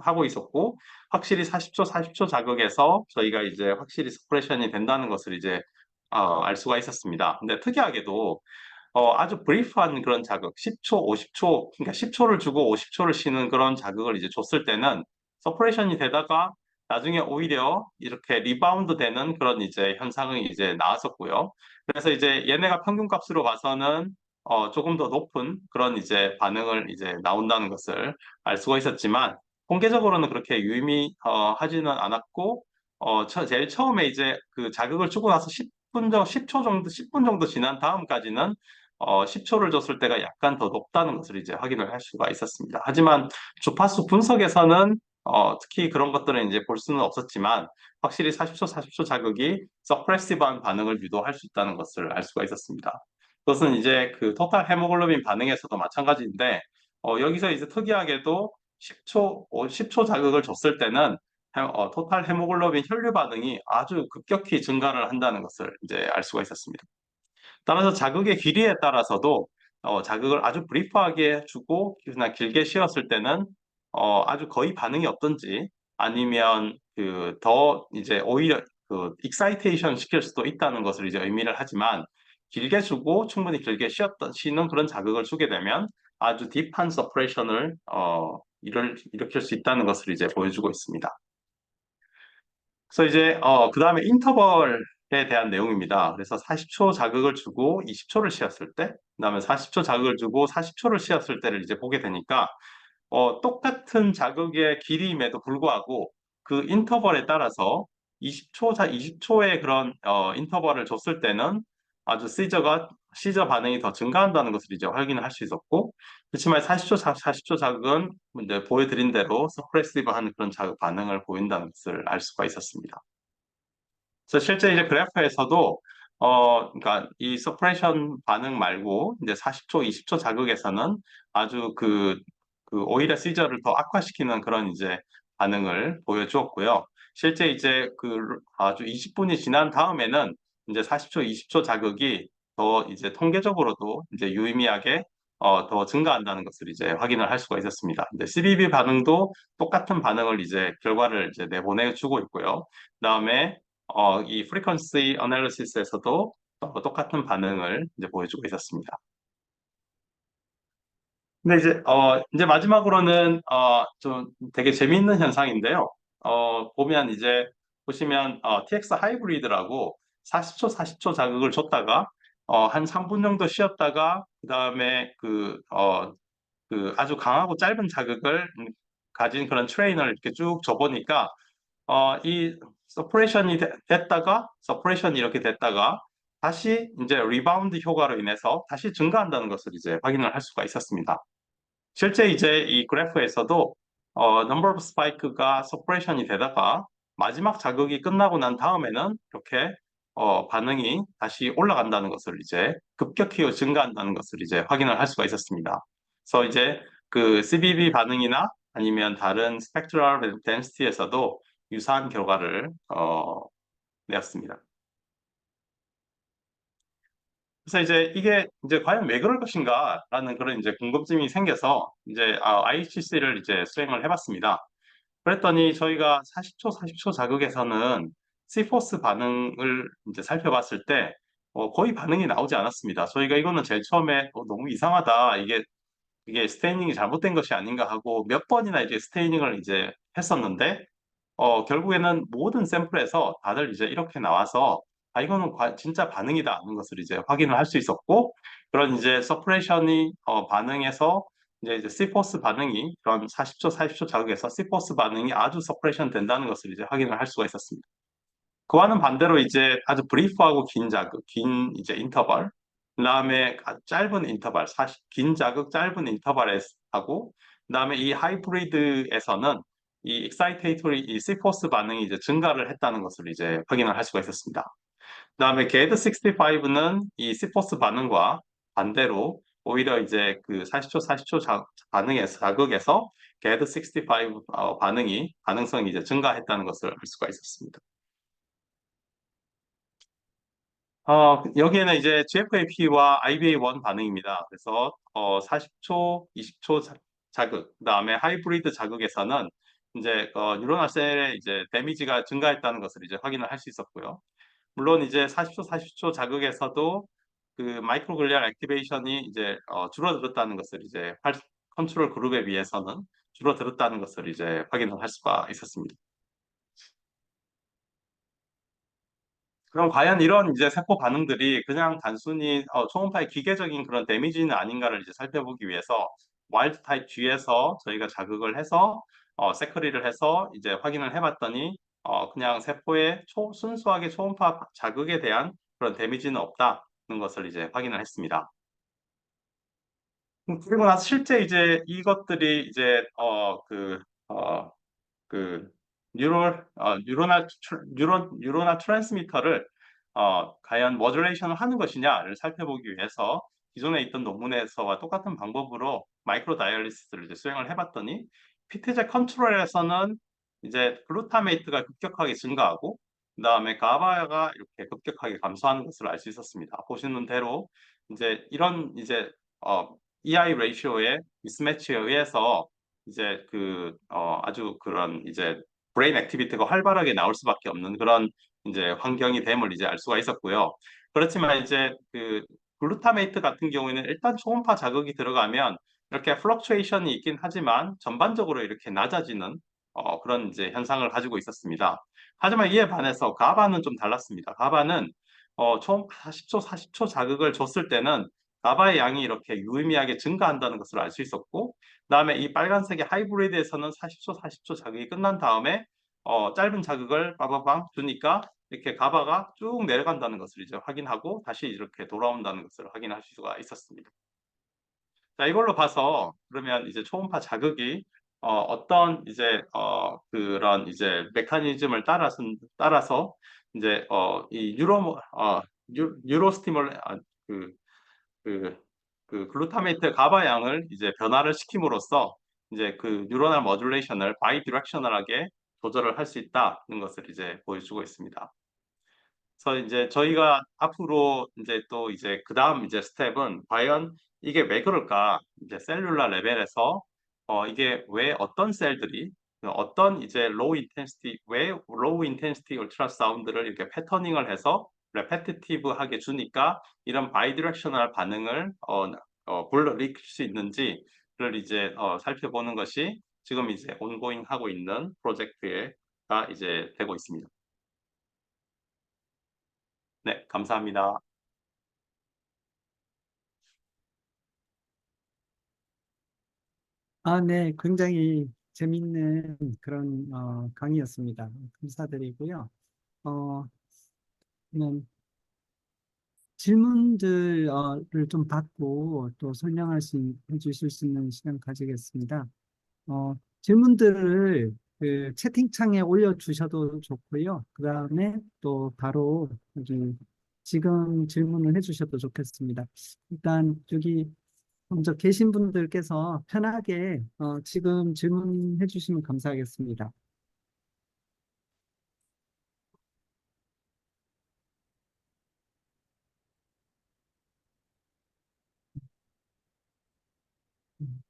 하고 있었고 확실히 40초 자극에서 저희가 이제 확실히 서퍼레이션이 된다는 것을 이제 알 수가 있었습니다. 근데 특이하게도 아주 브리프한 그런 자극, 10초, 50초, 그러니까 10초를 주고 50초를 쉬는 그런 자극을 이제 줬을 때는 서퍼레이션이 되다가 나중에 오히려 이렇게 리바운드 되는 그런 이제 현상이 이제 나왔었고요. 그래서 이제 얘네가 평균값으로 봐서는 조금 더 높은 그런 이제 반응을 이제 나온다는 것을 알 수가 있었지만 통계적으로는 그렇게 유의미하지는 않았고 제일 처음에 이제 그 자극을 주고 나서 10분 정도 지난 다음까지는 10초를 줬을 때가 약간 더 높다는 것을 이제 확인을 할 수가 있었습니다. 하지만 주파수 분석에서는 특히 그런 것들은 이제 볼 수는 없었지만 확실히 40초 자극이 서프레시브한 반응을 유도할 수 있다는 것을 알 수가 있었습니다. 그것은 이제 그 토탈 헤모글로빈 반응에서도 마찬가지인데 여기서 이제 특이하게도 10초 자극을 줬을 때는 토탈 헤모글로빈 혈류 반응이 아주 급격히 증가를 한다는 것을 이제 알 수가 있었습니다. 따라서 자극의 길이에 따라서도 자극을 아주 브리프하게 주고 그냥 길게 쉬었을 때는 아주 거의 반응이 없든지 아니면 그 더 이제 오히려 그 익사이테이션 시킬 수도 있다는 것을 이제 의미를 하지만 길게 주고 충분히 길게 쉬는 그런 자극을 주게 되면 아주 딥한 서프레이션을 일으킬 수 있다는 것을 이제 보여주고 있습니다. 그래서 이제 그 다음에 인터벌에 대한 내용입니다. 그래서 40초 자극을 주고 20초를 쉬었을 때, 그다음에 40초 자극을 주고 40초를 쉬었을 때를 이제 보게 되니까 똑같은 자극의 길이임에도 불구하고 그 인터벌에 따라서 20초의 그런 인터벌을 줬을 때는 아주 시저 반응이 더 증가한다는 것을 이제 확인을 할 수 있었고 그렇지만 40초 자극은 이제 보여드린 대로 서프레시브한 그런 자극 반응을 보인다는 것을 알 수가 있었습니다. 그래서 실제 이제 그래프에서도 그러니까 이 서프레션 반응 말고 이제 40초, 20초 자극에서는 아주 오히려 시저를 더 악화시키는 그런 이제 반응을 보여주었고요. 실제 이제 아주 20분이 지난 다음에는 이제 40초, 20초 자극이 더 이제 통계적으로도 이제 유의미하게 더 증가한다는 것을 이제 확인을 할 수가 있었습니다. 근데 CBB 반응도 똑같은 반응을 이제 결과를 이제 내보내주고 있고요. 그다음에 이 frequency analysis에서도 똑같은 반응을 이제 보여주고 있었습니다. 근데 이제 마지막으로는, 좀 되게 재미있는 현상인데요. 보면 이제, 보시면, TX 하이브리드라고 40초, 40초 자극을 줬다가, 한 3분 정도 쉬었다가, 그 다음에 그 아주 강하고 짧은 자극을 가진 그런 트레이너를 이렇게 쭉 줘보니까, 이 서퍼레이션이 이렇게 됐다가, 다시 이제 리바운드 효과로 인해서 다시 증가한다는 것을 이제 확인을 할 수가 있었습니다. 실제 이제 이 그래프에서도 넘버 오브 스파이크가 서퍼레이션이 되다가 마지막 자극이 끝나고 난 다음에는 이렇게 반응이 다시 올라간다는 것을 이제 급격히 증가한다는 것을 이제 확인을 할 수가 있었습니다. 그래서 이제 그 CBB 반응이나 아니면 다른 스펙트럴 덴시티에서도 유사한 결과를 내었습니다. 그래서 이제 이게 이제 과연 왜 그럴 것인가라는 그런 이제 궁금증이 생겨서 이제 IHC를 이제 수행을 해봤습니다. 그랬더니 저희가 40초, 40초 자극에서는 C포스 반응을 이제 살펴봤을 때 거의 반응이 나오지 않았습니다. 저희가 이거는 제일 처음에 너무 이상하다. 이게 스테이닝이 잘못된 것이 아닌가 하고 몇 번이나 이제 스테이닝을 이제 했었는데 결국에는 모든 샘플에서 다들 이제 이렇게 나와서 이거는 진짜 반응이다 하는 것을 이제 확인을 할 수 있었고 그런 이제 서프레이션이 반응에서 이제 C포스 반응이 그런 40초, 40초 자극에서 C포스 반응이 아주 서프레이션 된다는 것을 이제 확인을 할 수가 있었습니다. 그와는 반대로 이제 아주 브리프하고 긴 자극, 긴 이제 인터벌, 그다음에 짧은 인터벌, 긴 자극, 짧은 인터벌에 하고, 그다음에 이 하이브리드에서는 이 익사이테이토리, 이 C포스 반응이 이제 증가를 했다는 것을 이제 확인을 할 수가 있었습니다. 그다음에 GAD65는 이 C포스 반응과 반대로 오히려 이제 그 40초, 40초 자극에서 GAD65 반응성이 이제 증가했다는 것을 알 수가 있었습니다. 여기에는 이제 GFAP와 IBA1 반응입니다. 그래서 40초, 20초 자극, 그다음에 하이브리드 자극에서는 이제 뉴로널 셀의 이제 데미지가 증가했다는 것을 이제 확인을 할 수 있었고요. 물론 이제 40초, 40초 자극에서도 그 마이크로글리알 액티베이션이 이제 줄어들었다는 것을 이제 컨트롤 그룹에 비해서는 줄어들었다는 것을 이제 확인을 할 수가 있었습니다. 그럼 과연 이런 이제 세포 반응들이 그냥 단순히 초음파의 기계적인 그런 데미지는 아닌가를 이제 살펴보기 위해서 와일드 타입 G에서 저희가 자극을 해서 세커리를 해서 이제 확인을 해봤더니 그냥 세포의 순수하게 초음파 자극에 대한 그런 데미지는 없다는 것을 이제 확인을 했습니다. 그리고 나서 실제 이제 이것들이 이제 그 뉴로날 트랜스미터를 과연 모듈레이션을 하는 것이냐를 살펴보기 위해서 기존에 있던 논문에서와 똑같은 방법으로 마이크로 다이얼리시스를 이제 수행을 해봤더니 피트제 컨트롤에서는 이제 글루타메이트가 급격하게 증가하고 그다음에 가바가 이렇게 급격하게 감소하는 것을 알 수 있었습니다. 보시는 대로 이제 이런 이제 EI 레이시오의 미스매치에 의해서 이제 아주 그런 이제 브레인 액티비티가 활발하게 나올 수밖에 없는 그런 이제 환경이 됨을 이제 알 수가 있었고요. 그렇지만 이제 그 글루타메이트 같은 경우에는 일단 초음파 자극이 들어가면 이렇게 플럭추에이션이 있긴 하지만 전반적으로 이렇게 낮아지는 그런 이제 현상을 가지고 있었습니다. 하지만 이에 반해서 가바는 좀 달랐습니다. 가바는 초음파 40초, 40초 자극을 줬을 때는 가바의 양이 이렇게 유의미하게 증가한다는 것을 알 수 있었고, 그다음에 이 빨간색의 하이브리드에서는 40초, 40초 자극이 끝난 다음에 짧은 자극을 빠바방 주니까 이렇게 가바가 쭉 내려간다는 것을 이제 확인하고 다시 이렇게 돌아온다는 것을 확인할 수가 있었습니다. 자, 이걸로 봐서 그러면 이제 초음파 자극이 어떤 이제 그런 이제 메커니즘을 따라서 이제 이 뉴로스티몰 그 그, 그 글루타메이트 가바 양을 이제 변화를 시킴으로써 이제 그 뉴로널 머듈레이션을 바이 디렉셔널하게 조절을 할 수 있다는 것을 이제 보여주고 있습니다. 그래서 이제 저희가 앞으로 이제 또 이제 그 다음 이제 스텝은 과연 이게 왜 그럴까? 이제 셀룰라 레벨에서 이게 왜 어떤 셀들이 어떤 이제 로우 인텐시티 울트라 사운드를 이렇게 패터닝을 해서 repetitive하게 주니까 이런 바이디렉셔널 반응을 불러일으킬 수 있는지를 이제 살펴보는 것이 지금 이제 온고잉 하고 있는 프로젝트가 이제 되고 있습니다. 네, 감사합니다. 아, 네, 굉장히 재밌는 그런 강의였습니다. 감사드리고요. 어, 그러면 질문들을 좀 받고 또 해주실 수 있는 시간 가지겠습니다. 질문들을 그 채팅창에 올려주셔도 좋고요. 그 다음에 또 바로 여기 지금 질문을 해주셔도 좋겠습니다. 일단 여기 먼저 계신 분들께서 편하게 지금 질문해 주시면 감사하겠습니다.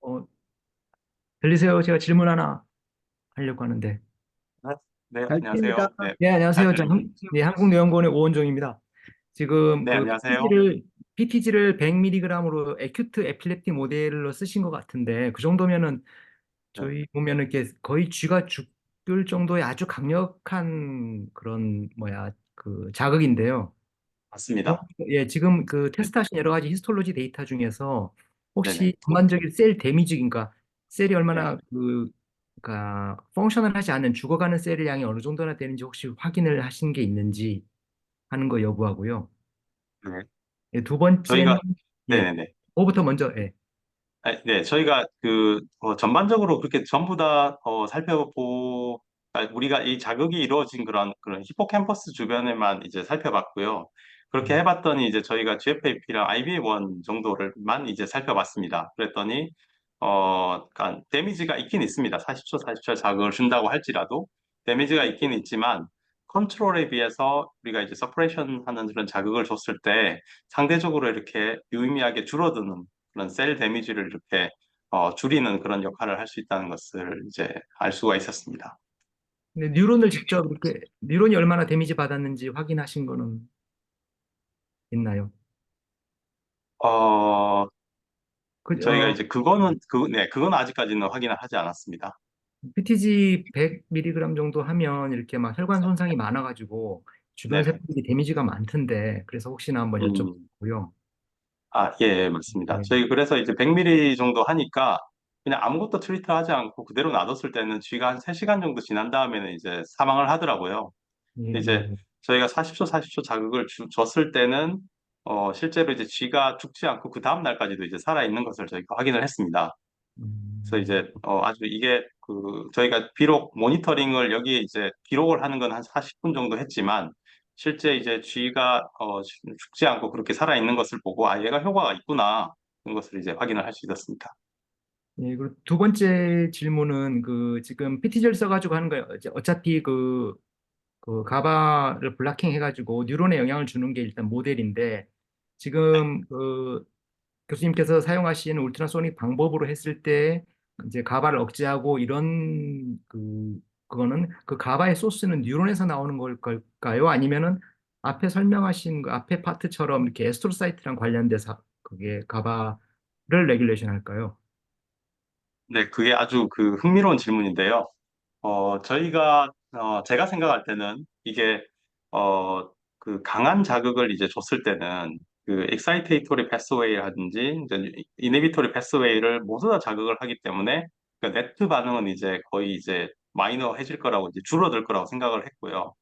어, 들리세요? 제가 질문 하나 하려고 하는데. 네, 네, 잘 들립니다. 안녕하세요. 네, 네, 잘 안녕하세요. 들립니다. 네, 한국노연구원의 오원정입니다. 지금 네, 그 안녕하세요. PTG를 100mg으로 에큐트 에필렙틱 모델로 쓰신 것 같은데 그 정도면은 네, 저희 보면은 이렇게 거의 쥐가 죽을 정도의 아주 강력한 그런 그 자극인데요. 맞습니다. 예, 지금 그 네, 테스트하신 여러 가지 히스톨로지 데이터 중에서 네네. 혹시 전반적인 셀 데미지, 그러니까 셀이 네, 얼마나 그러니까 펑션을 하지 않는 죽어가는 셀의 양이 어느 정도나 되는지 혹시 확인을 하신 게 있는지 하는 거 여부하고요. 네. 예, 두 번째는 저희가, 예, 네네네. 뭐부터 먼저 예. 네, 저희가 전반적으로 그렇게 전부 다 우리가 이 자극이 이루어진 그런 히포캠퍼스 주변에만 이제 살펴봤고요. 그렇게 해봤더니 이제 저희가 GFAP랑 IBA1 정도를만 이제 살펴봤습니다. 그랬더니 그러니까 데미지가 있긴 있습니다. 40초, 40초 자극을 준다고 할지라도 데미지가 있긴 있지만 컨트롤에 비해서 우리가 이제 서퍼레이션 하는 그런 자극을 줬을 때 상대적으로 이렇게 유의미하게 줄어드는 그런 셀 데미지를 이렇게 줄이는 그런 역할을 할 수 있다는 것을 이제 알 수가 있었습니다. 근데 뉴런을 직접 이렇게 뉴런이 얼마나 데미지 받았는지 확인하신 거는 있나요? 어, 그, 저희가 이제 그건 아직까지는 확인을 하지 않았습니다. PTG 100mg 정도 하면 이렇게 막 혈관 손상이 많아가지고 주변 네네. 세포들이 데미지가 많던데 그래서 혹시나 한번 음, 여쭤보고요. 예, 예, 맞습니다. 네. 저희 그래서 이제 100ml 정도 하니까 그냥 아무것도 트리트 하지 않고 그대로 놔뒀을 때는 쥐가 한 3시간 정도 지난 다음에는 이제 사망을 하더라고요. 예, 근데 예. 이제 저희가 40초 자극을 줬을 때는 실제로 이제 쥐가 죽지 않고 그 다음 날까지도 이제 살아있는 것을 저희가 확인을 했습니다. 그래서 음, 이제 아주 이게 저희가 비록 모니터링을 여기에 이제 기록을 하는 건 한 40분 정도 했지만 실제 이제 쥐가 죽지 않고 그렇게 살아있는 것을 보고 얘가 효과가 있구나 그런 것을 이제 확인을 할 수 있었습니다. 예, 그리고 두 번째 질문은 지금 PTG를 써가지고 하는 거예요. 어차피 그 가바를 블락킹 해가지고 뉴런에 영향을 주는 게 일단 모델인데 지금 교수님께서 사용하시는 울트라소닉 방법으로 했을 때 이제 가바를 억제하고 이런 그거는 그 가바의 소스는 뉴런에서 나오는 걸까요? 아니면은 앞에 설명하신 그 앞에 파트처럼 이렇게 에스트로사이트랑 관련돼서 그게 가바를 레귤레이션 할까요? 네, 그게 아주 흥미로운 질문인데요. 제가 생각할 때는 이게, 어, 강한 자극을 이제 줬을 때는 엑사이테이토리 패스웨이라든지, 이제 이네비토리 패스웨이를 모두 다 자극을 하기 때문에, 네트 반응은 이제 거의 이제 마이너해질 거라고, 이제 줄어들 거라고 생각을 했고요.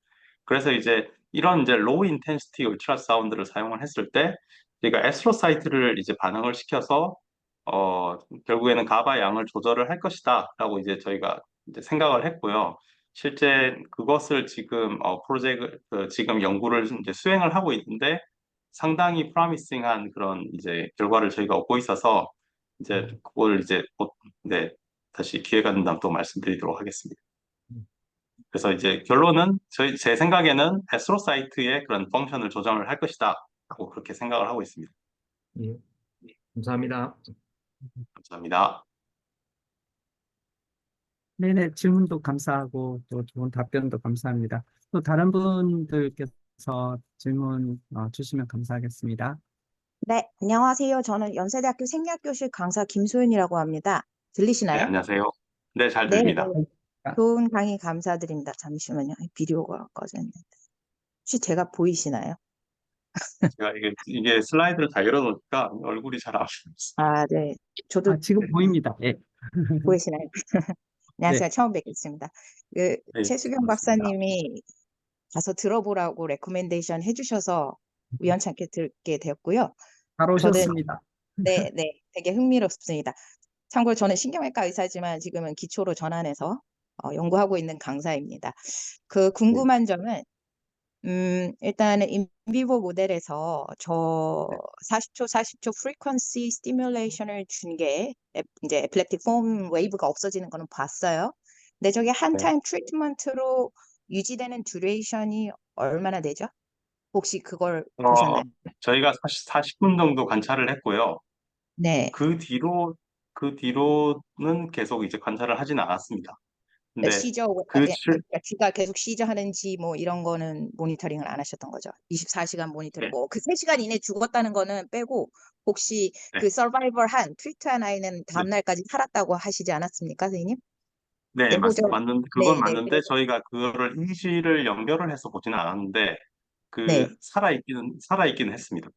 그래서 이제 이런 이제 로우 인텐시티 울트라 사운드를 사용을 했을 때, 저희가 에스트로사이트를 이제 반응을 시켜서, 결국에는 가바 양을 조절을 할 것이다라고 이제 저희가 이제 생각을 했고요. 실제 그것을 지금 지금 연구를 이제 수행을 하고 있는데 상당히 프라미싱한 그런 이제 결과를 저희가 얻고 있어서 이제 그걸 이제 네, 다시 기회가 된다면 또 말씀드리도록 하겠습니다. 그래서 이제 결론은 제 생각에는 에스트로사이트의 그런 펑션을 조정을 할 것이다 라고 그렇게 생각을 하고 있습니다. 예, 감사합니다. 감사합니다. 네네, 질문도 감사하고 또 좋은 답변도 감사합니다. 또 다른 분들께서 질문 주시면 감사하겠습니다. 네, 안녕하세요. 저는 연세대학교 생리학교실 강사 김소윤이라고 합니다. 네, 들리시나요? 안녕하세요. 네, 잘 네, 들립니다. 네. 좋은 강의 감사드립니다. 잠시만요. 비디오가 꺼졌는데. 혹시 제가 보이시나요? 제가 이게 슬라이드를 다 열어놓으니까 얼굴이 잘 안 보여요. 아, 네. 저도 지금 보입니다. 예. 보이시나요? 네, 안녕하세요. 처음 뵙겠습니다. 네, 최수경 반갑습니다. 박사님이 가서 들어보라고 레코멘데이션 해주셔서 우연찮게 듣게 되었고요. 잘 저는 오셨습니다. 네, 되게 흥미롭습니다. 참고로 저는 신경외과 의사지만 지금은 기초로 전환해서 연구하고 있는 강사입니다. 그 궁금한 점은 일단은 인비보 모델에서 저 40초 프리퀀시 스티뮬레이션을 준 게 이제 에필lep틱 폼 웨이브가 없어지는 거는 봤어요. 근데 저게 한 네. 타임 트리트먼트로 유지되는 듀레이션이 얼마나 되죠? 혹시 그걸 보셨나요? 저희가 40분 정도 관찰을 했고요. 네. 그 뒤로는 계속 이제 관찰을 하진 않았습니다. 근데 시저, 그 그러니까 귀가 계속 시저 하는지 뭐 이런 거는 모니터링을 안 하셨던 거죠. 24시간 모니터링, 네, 뭐 그 3시간 이내 죽었다는 거는 빼고 혹시 네, 그 서바이벌한 트리트한 아이는 네, 다음날까지 살았다고 하시지 않았습니까, 선생님? 네, 내보적, 그건 네, 맞는데 저희가 그거를 임시를 연결을 해서 보지는 않았는데 네. 살아있기는 했습니다.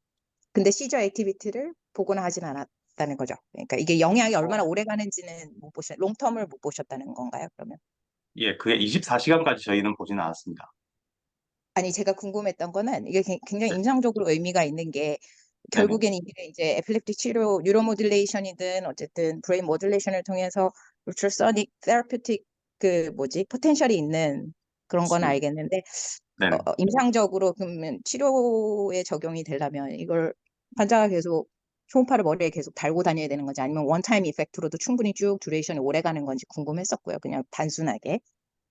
근데 시저 액티비티를 보거나 하진 않았다는 거죠. 그러니까 이게 영향이 얼마나 어, 오래 가는지는 롱텀을 못 보셨다는 건가요, 그러면? 예, 그게 24시간까지 저희는 보지는 않았습니다. 아니, 제가 궁금했던 거는 이게 굉장히 네, 임상적으로 의미가 있는 게 네네. 결국엔 이게 이제 에필lep틱 치료, 뉴로모듈레이션이든 어쨌든 브레인 모듈레이션을 통해서 울트라소닉 테라퓨틱 포텐셜이 있는 그런 건 맞습니다. 알겠는데 네네. 임상적으로 그러면 치료에 적용이 되려면 이걸 환자가 계속 초음파를 머리에 계속 달고 다녀야 되는 건지 아니면 원타임 이펙트로도 충분히 쭉 듀레이션이 오래 가는 건지 궁금했었고요. 그냥 단순하게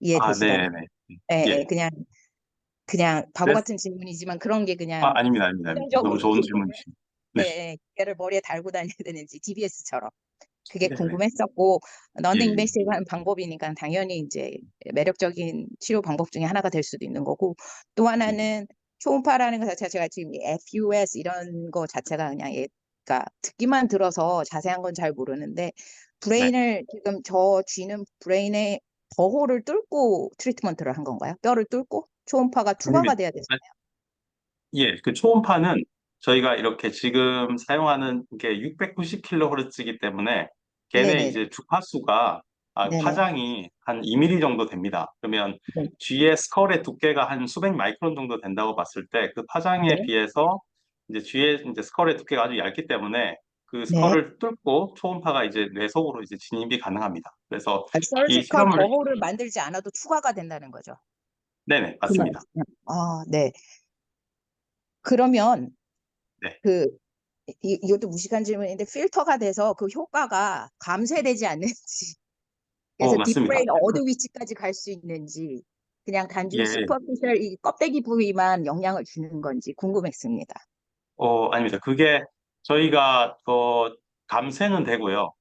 이해되시다면. 네네. 예, 예, 예. 그냥 바보 그래서, 같은 질문이지만 그런 게 그냥 아닙니다, 아닙니다. 너무 긍정적으로 좋은 기계를, 질문이십니다. 예, 네, 예, 기계를 머리에 달고 다녀야 되는지 DBS처럼 그게 네네. 궁금했었고 예, non 예. invasive한 방법이니까 당연히 이제 매력적인 치료 방법 중에 하나가 될 수도 있는 거고 또 예. 하나는 초음파라는 것 자체가 제가 지금 이 FUS 이런 거 자체가 그냥 그러니까 듣기만 들어서 자세한 건 잘 모르는데 네. 브레인을 지금 저 쥐는 브레인의 버홀을 뚫고 트리트먼트를 한 건가요? 뼈를 뚫고 초음파가 투과가 아닙니다. 돼야 되나요? 예, 그 초음파는 저희가 이렇게 지금 사용하는 게 690kHz이기 때문에 걔네 네네네. 이제 주파수가 네네. 파장이 한 2mm 정도 됩니다. 그러면 네. 쥐의 스컬의 두께가 한 수백 마이크론 정도 된다고 봤을 때 그 파장에 네. 비해서 이제 쥐의 이제 스컬의 두께가 아주 얇기 때문에 그 네. 스컬을 뚫고 초음파가 이제 뇌 속으로 이제 진입이 가능합니다. 그래서 이 서지컬 실험을 버홀을 만들지 않아도 투과가 된다는 거죠. 네네, 그 맞습니다. 말씀. 네. 그러면 네. 그 이것도 무식한 질문인데 필터가 돼서 그 효과가 감쇄되지 않는지 그래서 맞습니다. 딥브레인 어느 위치까지 갈 수 있는지 그냥 단순히 예. 슈퍼피셜 이 껍데기 부위만 영향을 주는 건지 궁금했습니다. 아닙니다. 그게 저희가 감쇄는 되고요.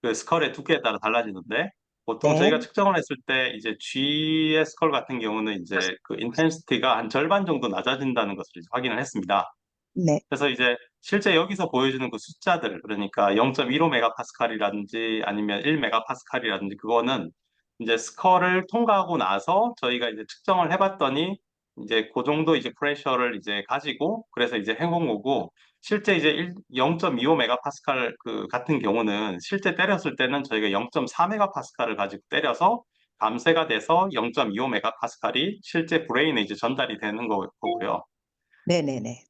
그 스컬의 두께에 따라 달라지는데 보통 네. 저희가 측정을 했을 때 이제 G의 스컬 같은 경우는 이제 그 인텐시티가 한 절반 정도 낮아진다는 것을 이제 확인을 했습니다. 네. 그래서 이제 실제 여기서 보여주는 그 숫자들, 그러니까 0.15 메가파스칼이라든지 아니면 1 메가파스칼이라든지 그거는 이제 스컬을 통과하고 나서 저희가 이제 측정을 해봤더니 이제 그 정도 이제 프레셔를 이제 가지고 그래서 이제 해본 거고 실제 이제 0.25 메가파스칼 그 같은 경우는 실제 때렸을 때는 저희가 0.4 메가파스칼을 가지고 때려서 감쇄가 돼서 0.25 메가파스칼이 실제 브레인에 이제 전달이 되는 거고요. 네네네.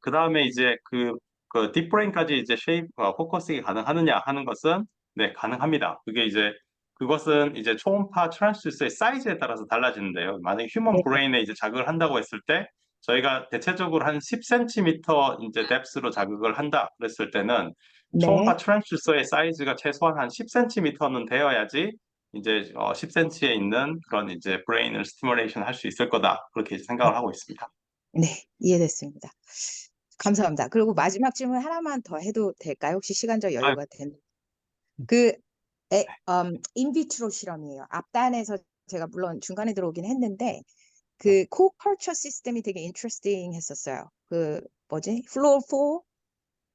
그 다음에 이제 그 딥브레인까지 이제 포커싱이 가능하느냐 하는 것은 네, 가능합니다. 그것은 이제 초음파 트랜스듀서의 사이즈에 따라서 달라지는데요. 만약에 휴먼 네. 브레인에 이제 자극을 한다고 했을 때 저희가 대체적으로 한 10cm 이제 뎁스로 자극을 한다 그랬을 때는 네. 초음파 트랜스듀서의 사이즈가 최소한 한 10cm는 되어야지 이제 10cm에 있는 그런 이제 브레인을 스티뮬레이션 할 수 있을 거다. 그렇게 이제 생각을 하고 있습니다. 네. 이해됐습니다. 감사합니다. 그리고 마지막 질문 하나만 더 해도 될까요? 혹시 시간적 아, 여유가 되는? 그 인비트로 실험이에요. 앞단에서 제가 물론 중간에 들어오긴 했는데 그 코-컬처 시스템이 되게 인트레스팅 했었어요. 그 뭐지? 플로어 4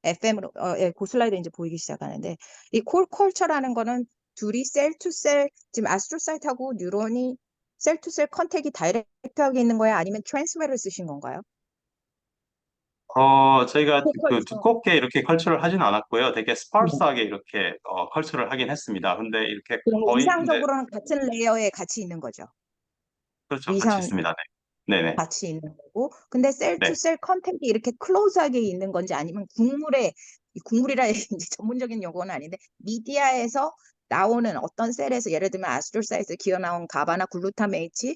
FM으로 예, 그 슬라이드 이제 보이기 시작하는데 이 콜컬처라는 거는 둘이 셀 투 셀 지금 아스트로사이트하고 뉴런이 셀 투 셀 컨택이 다이렉트하게 있는 거야? 아니면 트랜스메를 쓰신 건가요? 저희가 그 콜컬처. 두껍게 이렇게 컬처를 하진 않았고요. 되게 네. 스파르스하게 이렇게 컬처를 하긴 했습니다. 근데 이렇게 그러면 거의 이제 위상적으로는 같은 레이어에 같이 있는 거죠. 그렇죠. 같이 위상 있습니다. 네. 네네. 같이 있는 거고. 근데 셀 투 네. 셀 컨택이 이렇게 클로즈하게 있는 건지 아니면 국물에 이 국물이라 이제 전문적인 용어는 아닌데 미디어에서 나오는 어떤 셀에서 예를 들면 아스트로사이트 기어 나온 가바나 글루타메이트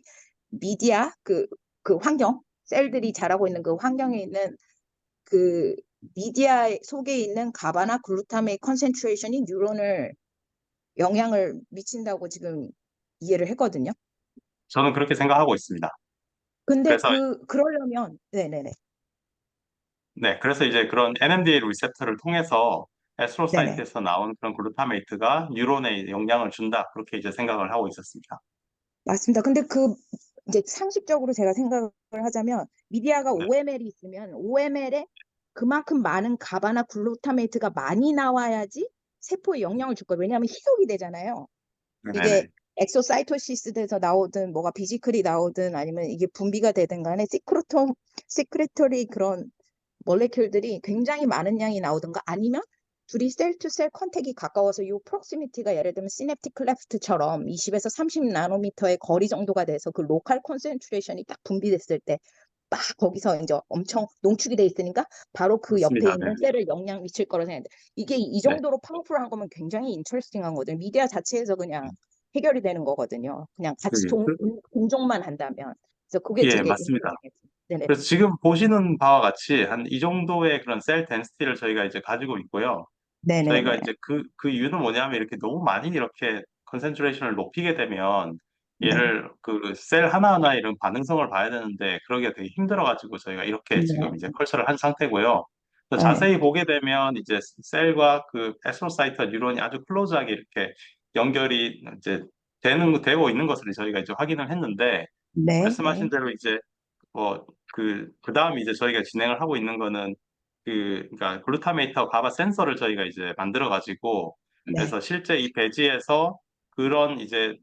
미디어 그 환경 셀들이 자라고 있는 그 환경에 있는 그 미디어 속에 있는 가바나 글루타메이트 컨센트레이션이 뉴런을 영향을 미친다고 지금 이해를 했거든요. 저는 그렇게 생각하고 있습니다. 근데 그래서 그러려면 네네네. 네, 그래서 이제 그런 NMDA 리셉터를 통해서 네네. 에스트로사이트에서 나온 그런 글루타메이트가 뉴런에 영향을 준다. 그렇게 이제 생각을 하고 있었습니다. 맞습니다. 근데 이제 상식적으로 제가 생각을 하자면 미디어가 네. OML이 있으면 OML에 그만큼 많은 가바나 글루타메이트가 많이 나와야지 세포에 영향을 줄 거예요. 왜냐하면 희석이 되잖아요. 이게 네네. 엑소사이토시스에서 나오든 뭐가 비지클이 나오든 아니면 이게 분비가 되든 간에 시크레터리 그런 몰레큘들이 굉장히 많은 양이 나오든가 아니면 둘이 셀 투 셀 컨택이 가까워서 이 프록시미티가 예를 들면 시냅틱 클레프트처럼 20에서 30 나노미터의 거리 정도가 돼서 그 로컬 콘센트레이션이 딱 분비됐을 때 막 거기서 이제 엄청 농축이 돼 있으니까 바로 그 옆에 맞습니다. 있는 네. 셀을 영향 미칠 거라 생각했는데 이게 이 네. 정도로 파워풀한 거면 굉장히 인터레스팅한 거거든요. 미디어 자체에서 그냥 해결이 되는 거거든요. 그냥 같이 동종만 한다면. 그래서 그게 예, 되게 맞습니다. 인트레스팅했어요. 네네. 그래서 지금 보시는 바와 같이 한 이 정도의 그런 셀 덴시티를 저희가 이제 가지고 있고요. 저희가 네네네. 이제 그 이유는 뭐냐면 이렇게 너무 많이 이렇게 컨센트레이션을 높이게 되면 네. 얘를 그 셀 하나하나 이런 반응성을 봐야 되는데 그러기가 되게 힘들어가지고 저희가 이렇게 네. 지금 이제 컬처를 한 상태고요. 그래서 네. 자세히 보게 되면 이제 셀과 그 에스트로사이트와 뉴런이 아주 클로즈하게 이렇게 연결이 이제 되고 있는 것을 저희가 이제 확인을 했는데 네. 말씀하신 대로 이제 그다음 이제 저희가 진행을 하고 있는 거는 그러니까 글루타메이트하고 가바 센서를 저희가 이제 만들어 가지고 네. 그래서 실제 이 배지에서 그런 이제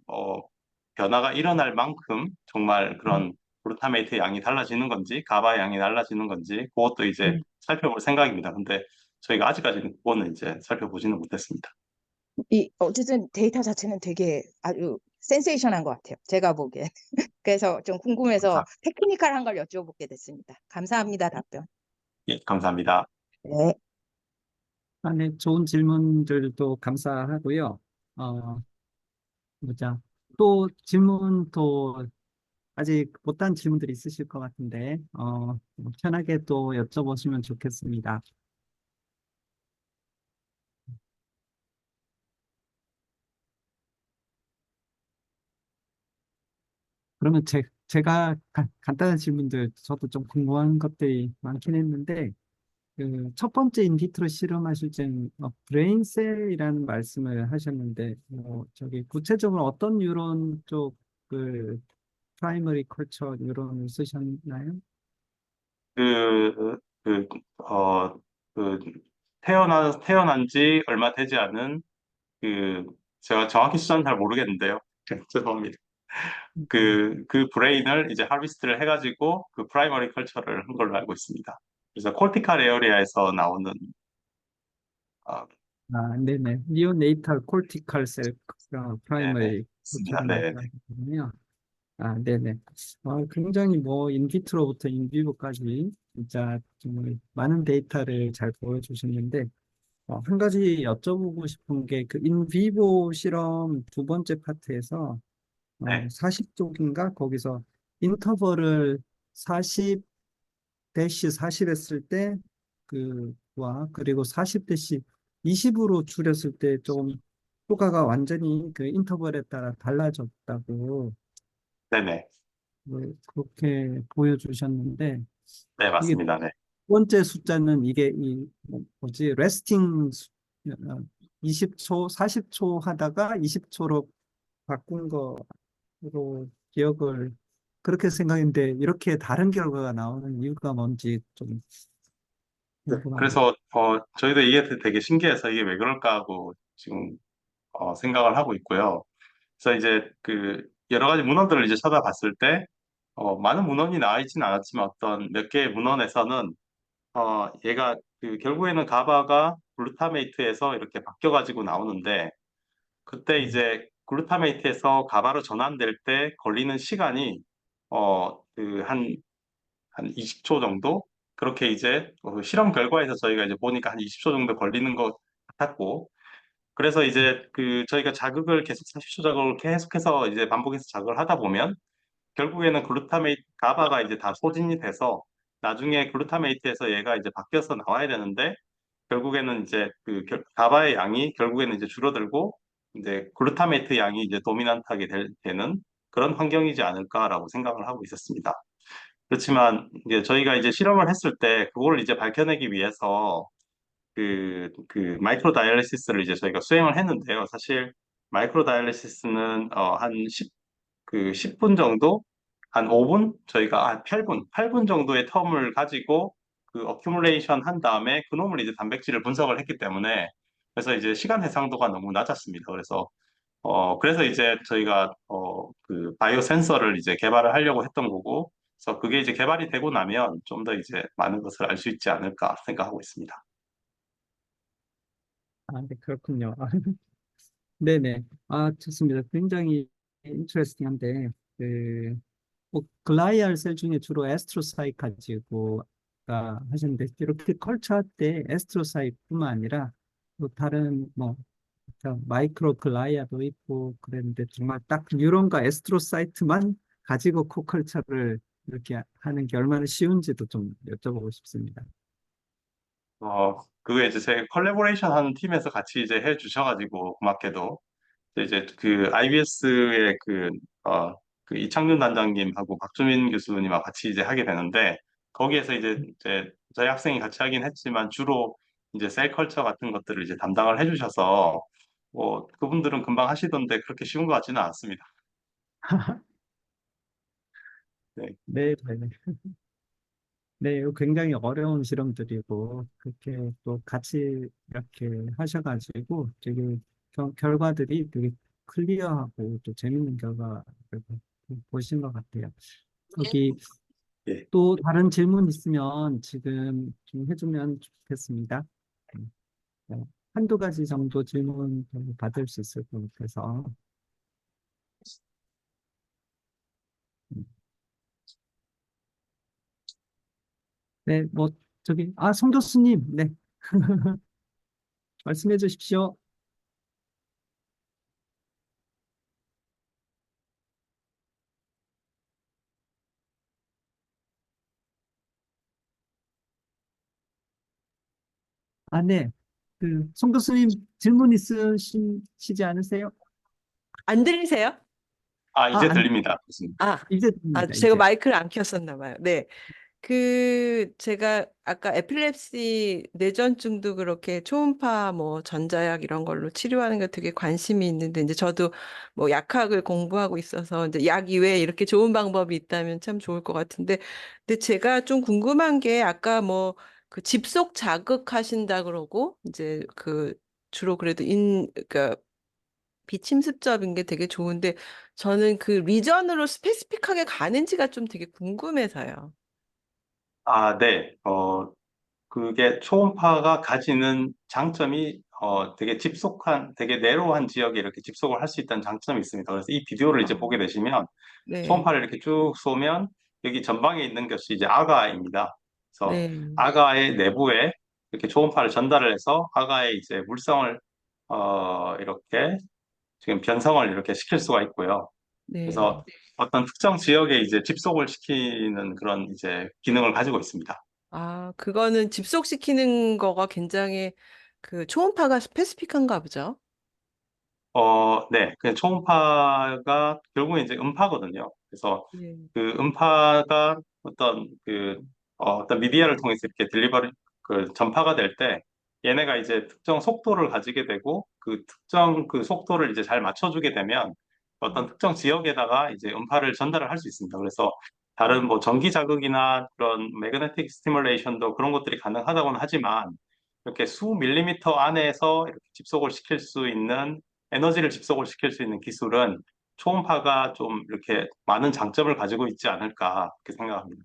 변화가 일어날 만큼 정말 그런 글루타메이트 양이 달라지는 건지 가바의 양이 달라지는 건지 그것도 이제 살펴볼 생각입니다. 근데 저희가 아직까지는 그거는 이제 살펴보지는 못했습니다. 어쨌든 데이터 자체는 되게 아주 센세이션한 것 같아요. 제가 보기엔. 그래서 좀 궁금해서 테크니컬한 걸 여쭤보게 됐습니다. 감사합니다, 답변. 예, 감사합니다. 네. 네, 좋은 질문들도 감사하고요. 보자. 또 질문 또 아직 못한 질문들이 있으실 것 같은데, 편하게 또 여쭤보시면 좋겠습니다. 그러면 제가 간단한 질문들, 저도 좀 궁금한 것들이 많긴 했는데, 그 첫 번째 인비트로 실험하실 때는 브레인셀이라는 말씀을 하셨는데, 저기 구체적으로 어떤 뉴런 쪽을 프라이머리 컬처 뉴런을 쓰셨나요? 그, 그, 어, 그, 태어난 지 얼마 되지 않은, 그, 제가 정확히 숫자는 잘 모르겠는데요. 죄송합니다. 그 브레인을 이제 하비스트를 해가지고 그 프라이머리 컬처를 한 걸로 알고 있습니다. 그래서 콜티칼 에어리아에서 나오는, 아, 네네. 니오네이탈 콜티칼 셀 네네. 프라이머리 있습니다. 컬처를 네네. 말씀하시군요. 네네. 굉장히 뭐 인비트로부터 인비보까지 진짜 정말 많은 데이터를 잘 보여주셨는데 한 가지 여쭤보고 싶은 게 그 인비보 실험 두 번째 파트에서 네. 40쪽인가 거기서 인터벌을 40 대시 40 했을 때 그리고 40 대시 20으로 줄였을 때 좀 효과가 완전히 그 인터벌에 따라 달라졌다고 네네. 그렇게 보여주셨는데 네, 이게 맞습니다. 네. 두 번째 숫자는 이게 뭐지 레스팅 20초, 40초 하다가 20초로 바꾼 거로 기억을 그렇게 생각했는데 이렇게 다른 결과가 나오는 이유가 뭔지 좀 네, 궁금합니다. 그래서 저희도 이게 되게 신기해서 이게 왜 그럴까 하고 지금 생각을 하고 있고요. 그래서 이제 그 여러 가지 문헌들을 이제 찾아봤을 때 많은 문헌이 나와 있지는 않았지만 어떤 몇 개의 문헌에서는 얘가 그 결국에는 가바가 글루타메이트에서 이렇게 바뀌어가지고 나오는데 그때 이제 글루타메이트에서 가바로 전환될 때 걸리는 시간이 한 20초 정도? 그렇게 이제 실험 결과에서 저희가 이제 보니까 한 20초 정도 걸리는 것 같았고 그래서 이제 그 저희가 자극을 계속 30초 자극을 계속해서 이제 반복해서 자극을 하다 보면 결국에는 글루타메이트 가바가 이제 다 소진이 돼서 나중에 글루타메이트에서 얘가 이제 바뀌어서 나와야 되는데 결국에는 이제 그 가바의 양이 결국에는 이제 줄어들고 이제 글루타메이트 양이 이제 도미넌트하게 되는 그런 환경이지 않을까라고 생각을 하고 있었습니다. 그렇지만 이제 저희가 이제 실험을 했을 때 그걸 이제 밝혀내기 위해서 그 마이크로 다이얼리시스를 이제 저희가 수행을 했는데요. 사실 마이크로 다이얼리시스는 한 10분 정도, 한 5분, 저희가 8분 정도의 텀을 가지고 그 어큐뮬레이션 한 다음에 그놈을 이제 단백질을 분석을 했기 때문에 그래서 이제 시간 해상도가 너무 낮았습니다. 그래서 이제 저희가 그 바이오 센서를 이제 개발을 하려고 했던 거고, 그래서 그게 이제 개발이 되고 나면 좀 더 이제 많은 것을 알 수 있지 않을까 생각하고 있습니다. 아, 네, 그렇군요. 네네. 아, 좋습니다. 굉장히 인트레스팅한데, 뭐, 글라이알 셀 중에 주로 에스트로사이트 가지고 하셨는데, 이렇게 컬처할 때 에스트로사이트뿐만 아니라, 또 다른, 뭐, 마이크로 글라이아도 있고, 그랬는데, 정말 딱 뉴런과 에스트로사이트만 가지고 코컬처를 이렇게 하는 게 얼마나 쉬운지도 좀 여쭤보고 싶습니다. 그게 이제 제 컬래버레이션 하는 팀에서 같이 이제 해 주셔가지고, 고맙게도. 이제 그 IBS의 그 이창윤 단장님하고 박주민 교수님하고 같이 이제 하게 되는데 거기에서 이제 저희 학생이 같이 하긴 했지만 주로 이제 셀 컬처 같은 것들을 이제 담당을 해주셔서 뭐 그분들은 금방 하시던데 그렇게 쉬운 것 같지는 않습니다. 네. 네, 네, 네. 네, 이거 굉장히 어려운 실험들이고, 그렇게 또 같이 이렇게 하셔가지고, 되게 결과들이 되게 클리어하고 또 재밌는 결과를 보신 것 같아요. 여기 예. 또 다른 질문 있으면 지금 좀 해주면 좋겠습니다. 네, 한두 가지 정도 질문 받을 수 있을 것 같아서. 네, 뭐, 송 교수님, 네. 말씀해 주십시오. 아, 네. 송 교수님 질문 있으시지 않으세요? 안 들리세요? 아, 이제 들립니다. 교수님. 아, 이제 됩니다, 제가 이제. 마이크를 안 켰었나 봐요. 네. 제가 아까 에필lep시 뇌전증도 그렇게 초음파 뭐 전자약 이런 걸로 치료하는 게 되게 관심이 있는데 이제 저도 뭐 약학을 공부하고 있어서 이제 약 이외에 이렇게 좋은 방법이 있다면 참 좋을 것 같은데 근데 제가 좀 궁금한 게 아까 뭐 그 집속 자극하신다 그러고 이제 주로 그래도 그러니까 비침습접인 게 되게 좋은데 저는 그 리전으로 스페시픽하게 가는지가 좀 되게 궁금해서요. 네. 그게 초음파가 가지는 장점이 되게 내로한 지역에 이렇게 집속을 할 수 있다는 장점이 있습니다. 그래서 이 비디오를 이제 보게 되시면 네, 초음파를 이렇게 쭉 쏘면 여기 전방에 있는 것이 이제 아가입니다. 그래서 네, 아가의 내부에 이렇게 초음파를 전달을 해서 아가의 이제 물성을 이렇게 지금 변성을 이렇게 시킬 수가 있고요. 네. 그래서 어떤 특정 지역에 이제 집속을 시키는 그런 이제 기능을 가지고 있습니다. 그거는 집속시키는 거가 굉장히 초음파가 스페시픽한가 보죠? 네. 그 초음파가 결국에 이제 음파거든요. 그래서 네, 그 음파가 어떤 미디어를 통해서 이렇게 전파가 될 때 얘네가 이제 특정 속도를 가지게 되고 그 특정 그 속도를 이제 잘 맞춰주게 되면 어떤 특정 지역에다가 이제 음파를 전달을 할 수 있습니다. 그래서 다른 뭐 전기 자극이나 그런 매그네틱 스티뮬레이션도 그런 것들이 가능하다고는 하지만 이렇게 수 밀리미터 안에서 이렇게 집속을 시킬 수 있는 에너지를 집속을 시킬 수 있는 기술은 초음파가 좀 이렇게 많은 장점을 가지고 있지 않을까 그렇게 생각합니다.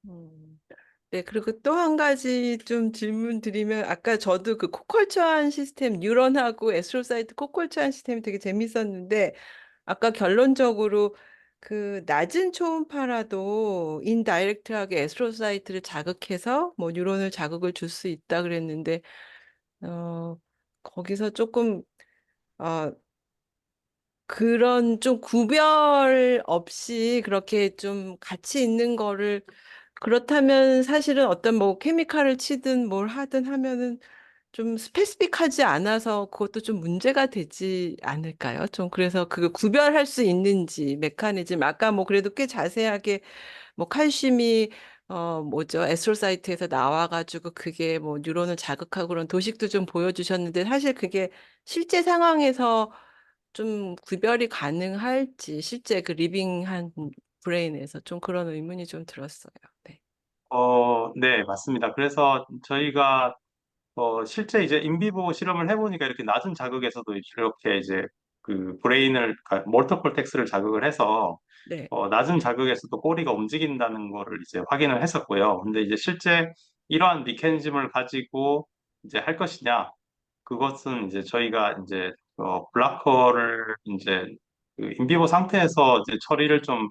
음. 네, 그리고 또 한 가지 좀 질문 드리면, 아까 저도 그 코컬처한 시스템, 뉴런하고 에스트로사이트 코컬처한 시스템이 되게 재밌었는데, 아까 결론적으로 그 낮은 초음파라도 인다이렉트하게 에스트로사이트를 자극해서 뭐 뉴런을 자극을 줄 수 있다 그랬는데, 어, 거기서 조금, 어, 그런 좀 구별 없이 그렇게 좀 같이 있는 거를 그렇다면 사실은 어떤 뭐 케미칼을 치든 뭘 하든 하면은 좀 스페시픽하지 않아서 그것도 좀 문제가 되지 않을까요? 좀 그래서 그 구별할 수 있는지 메커니즘 아까 뭐 그래도 꽤 자세하게 뭐 칼슘이 뭐죠? 에스트로사이트에서 나와가지고 그게 뭐 뉴런을 자극하고 그런 도식도 좀 보여주셨는데 사실 그게 실제 상황에서 좀 구별이 가능할지 실제 그 리빙한 브레인에서 좀 그런 의문이 좀 들었어요. 네. 네, 맞습니다. 그래서 저희가 실제 이제 인비보 실험을 해보니까 이렇게 낮은 자극에서도 이렇게 이제 그 브레인을, 모터 콜텍스를 자극을 해서 네. 낮은 자극에서도 꼬리가 움직인다는 거를 이제 확인을 했었고요. 근데 이제 실제 이러한 미케니즘을 가지고 이제 할 것이냐, 그것은 이제 저희가 이제 블라커를 이제 그 인비보 상태에서 이제 처리를 좀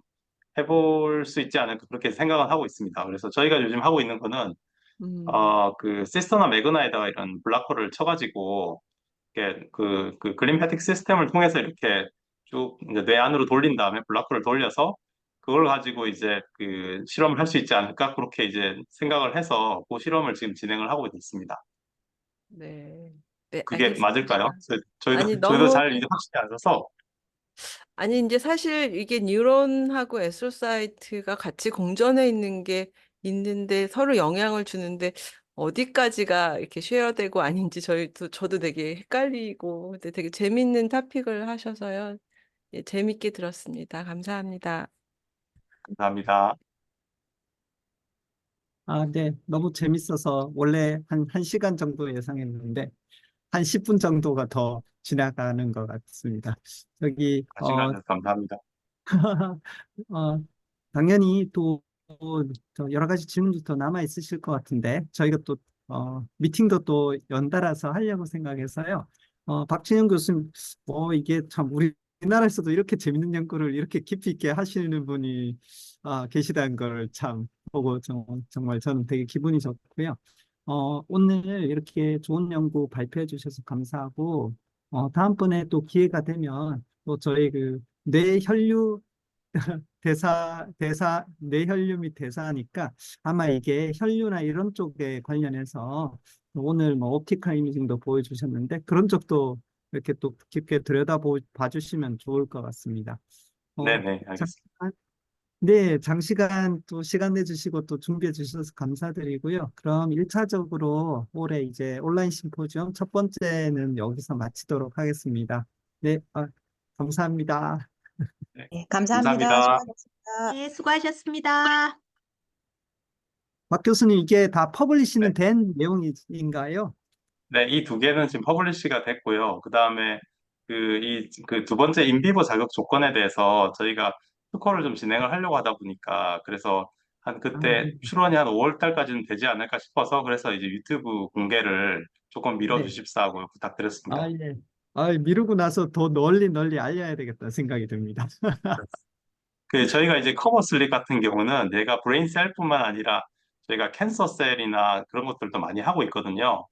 해볼 수 있지 않을까 그렇게 생각을 하고 있습니다. 그래서 저희가 요즘 하고 있는 거는 음, 그 시스터나 매그나에다가 이런 블라커를 쳐가지고 이렇게 그 글림패틱 시스템을 통해서 이렇게 쭉 이제 뇌 안으로 돌린 다음에 블라커를 돌려서 그걸 가지고 이제 그 실험을 할 수 있지 않을까 그렇게 이제 생각을 해서 그 실험을 지금 진행을 하고 있습니다. 네. 네, 그게 알겠습니다. 맞을까요? 저희도 아니, 저희도 너무, 잘 이제 확실히 안 써서. 아니, 이제 사실 이게 뉴런하고 에스트로사이트가 같이 공존해 있는 게 있는데 서로 영향을 주는데 어디까지가 이렇게 쉐어되고 아닌지 저도 되게 헷갈리고 근데 되게 재밌는 토픽을 하셔서요. 예, 재밌게 들었습니다. 감사합니다. 감사합니다. 아, 네. 너무 재밌어서 원래 한 1시간 정도 예상했는데 한 10분 정도가 더 지나가는 것 같습니다. 여기, 시간 내주셔서 감사합니다. 어, 당연히 또 여러 가지 질문도 더 남아 있으실 것 같은데 저희가 또 미팅도 또 연달아서 하려고 생각해서요. 박진영 교수님, 이게 참 우리나라에서도 이렇게 재밌는 연구를 이렇게 깊이 있게 하시는 분이 계시다는 걸 참 보고 정말 저는 되게 기분이 좋고요. 오늘 이렇게 좋은 연구 발표해 주셔서 감사하고 다음번에 또 기회가 되면 또 저희 그 뇌혈류 뇌혈류 및 대사니까 아마 이게 혈류나 이런 쪽에 관련해서 오늘 뭐 옵티컬 이미징도 보여주셨는데 그런 쪽도 이렇게 또 깊게 봐주시면 좋을 것 같습니다. 어, 네네, 알겠습니다. 네, 장시간 또 시간 내주시고 또 준비해 주셔서 감사드리고요. 그럼 1차적으로 올해 이제 온라인 심포지엄 첫 번째는 여기서 마치도록 하겠습니다. 네, 감사합니다. 네, 네, 감사합니다. 감사합니다. 수고하셨습니다. 네, 수고하셨습니다. 박 교수님, 이게 다 네. 퍼블리시는 된 내용인가요? 네, 이 두 개는 지금 퍼블리시가 됐고요. 그 다음에 그 두 번째 인비보 자격 조건에 대해서 저희가 특허를 좀 진행을 하려고 하다 보니까 그래서 한 아, 그때 네. 출원이 한 5월 달까지는 되지 않을까 싶어서 그래서 이제 유튜브 공개를 조금 네. 밀어주십사고 부탁드렸습니다. 예. 미루고 나서 더 널리 알려야 되겠다 생각이 듭니다. 저희가 이제 커버 슬립 같은 경우는 내가 브레인 셀뿐만 아니라 저희가 캔서 셀이나 그런 것들도 많이 하고 있거든요.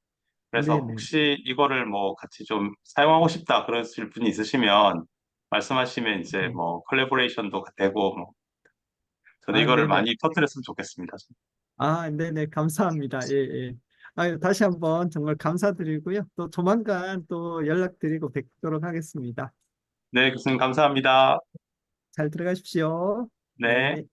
그래서 네네. 혹시 이거를 뭐 같이 좀 사용하고 싶다 그러실 분이 있으시면 말씀하시면 이제 네. 뭐 콜라보레이션도 되고 뭐 저도 이거를 네네. 많이 터뜨렸으면 좋겠습니다. 네네. 감사합니다. 예, 예. 다시 한번 정말 감사드리고요. 또 조만간 또 연락드리고 뵙도록 하겠습니다. 네, 교수님 감사합니다. 잘 들어가십시오. 네. 네.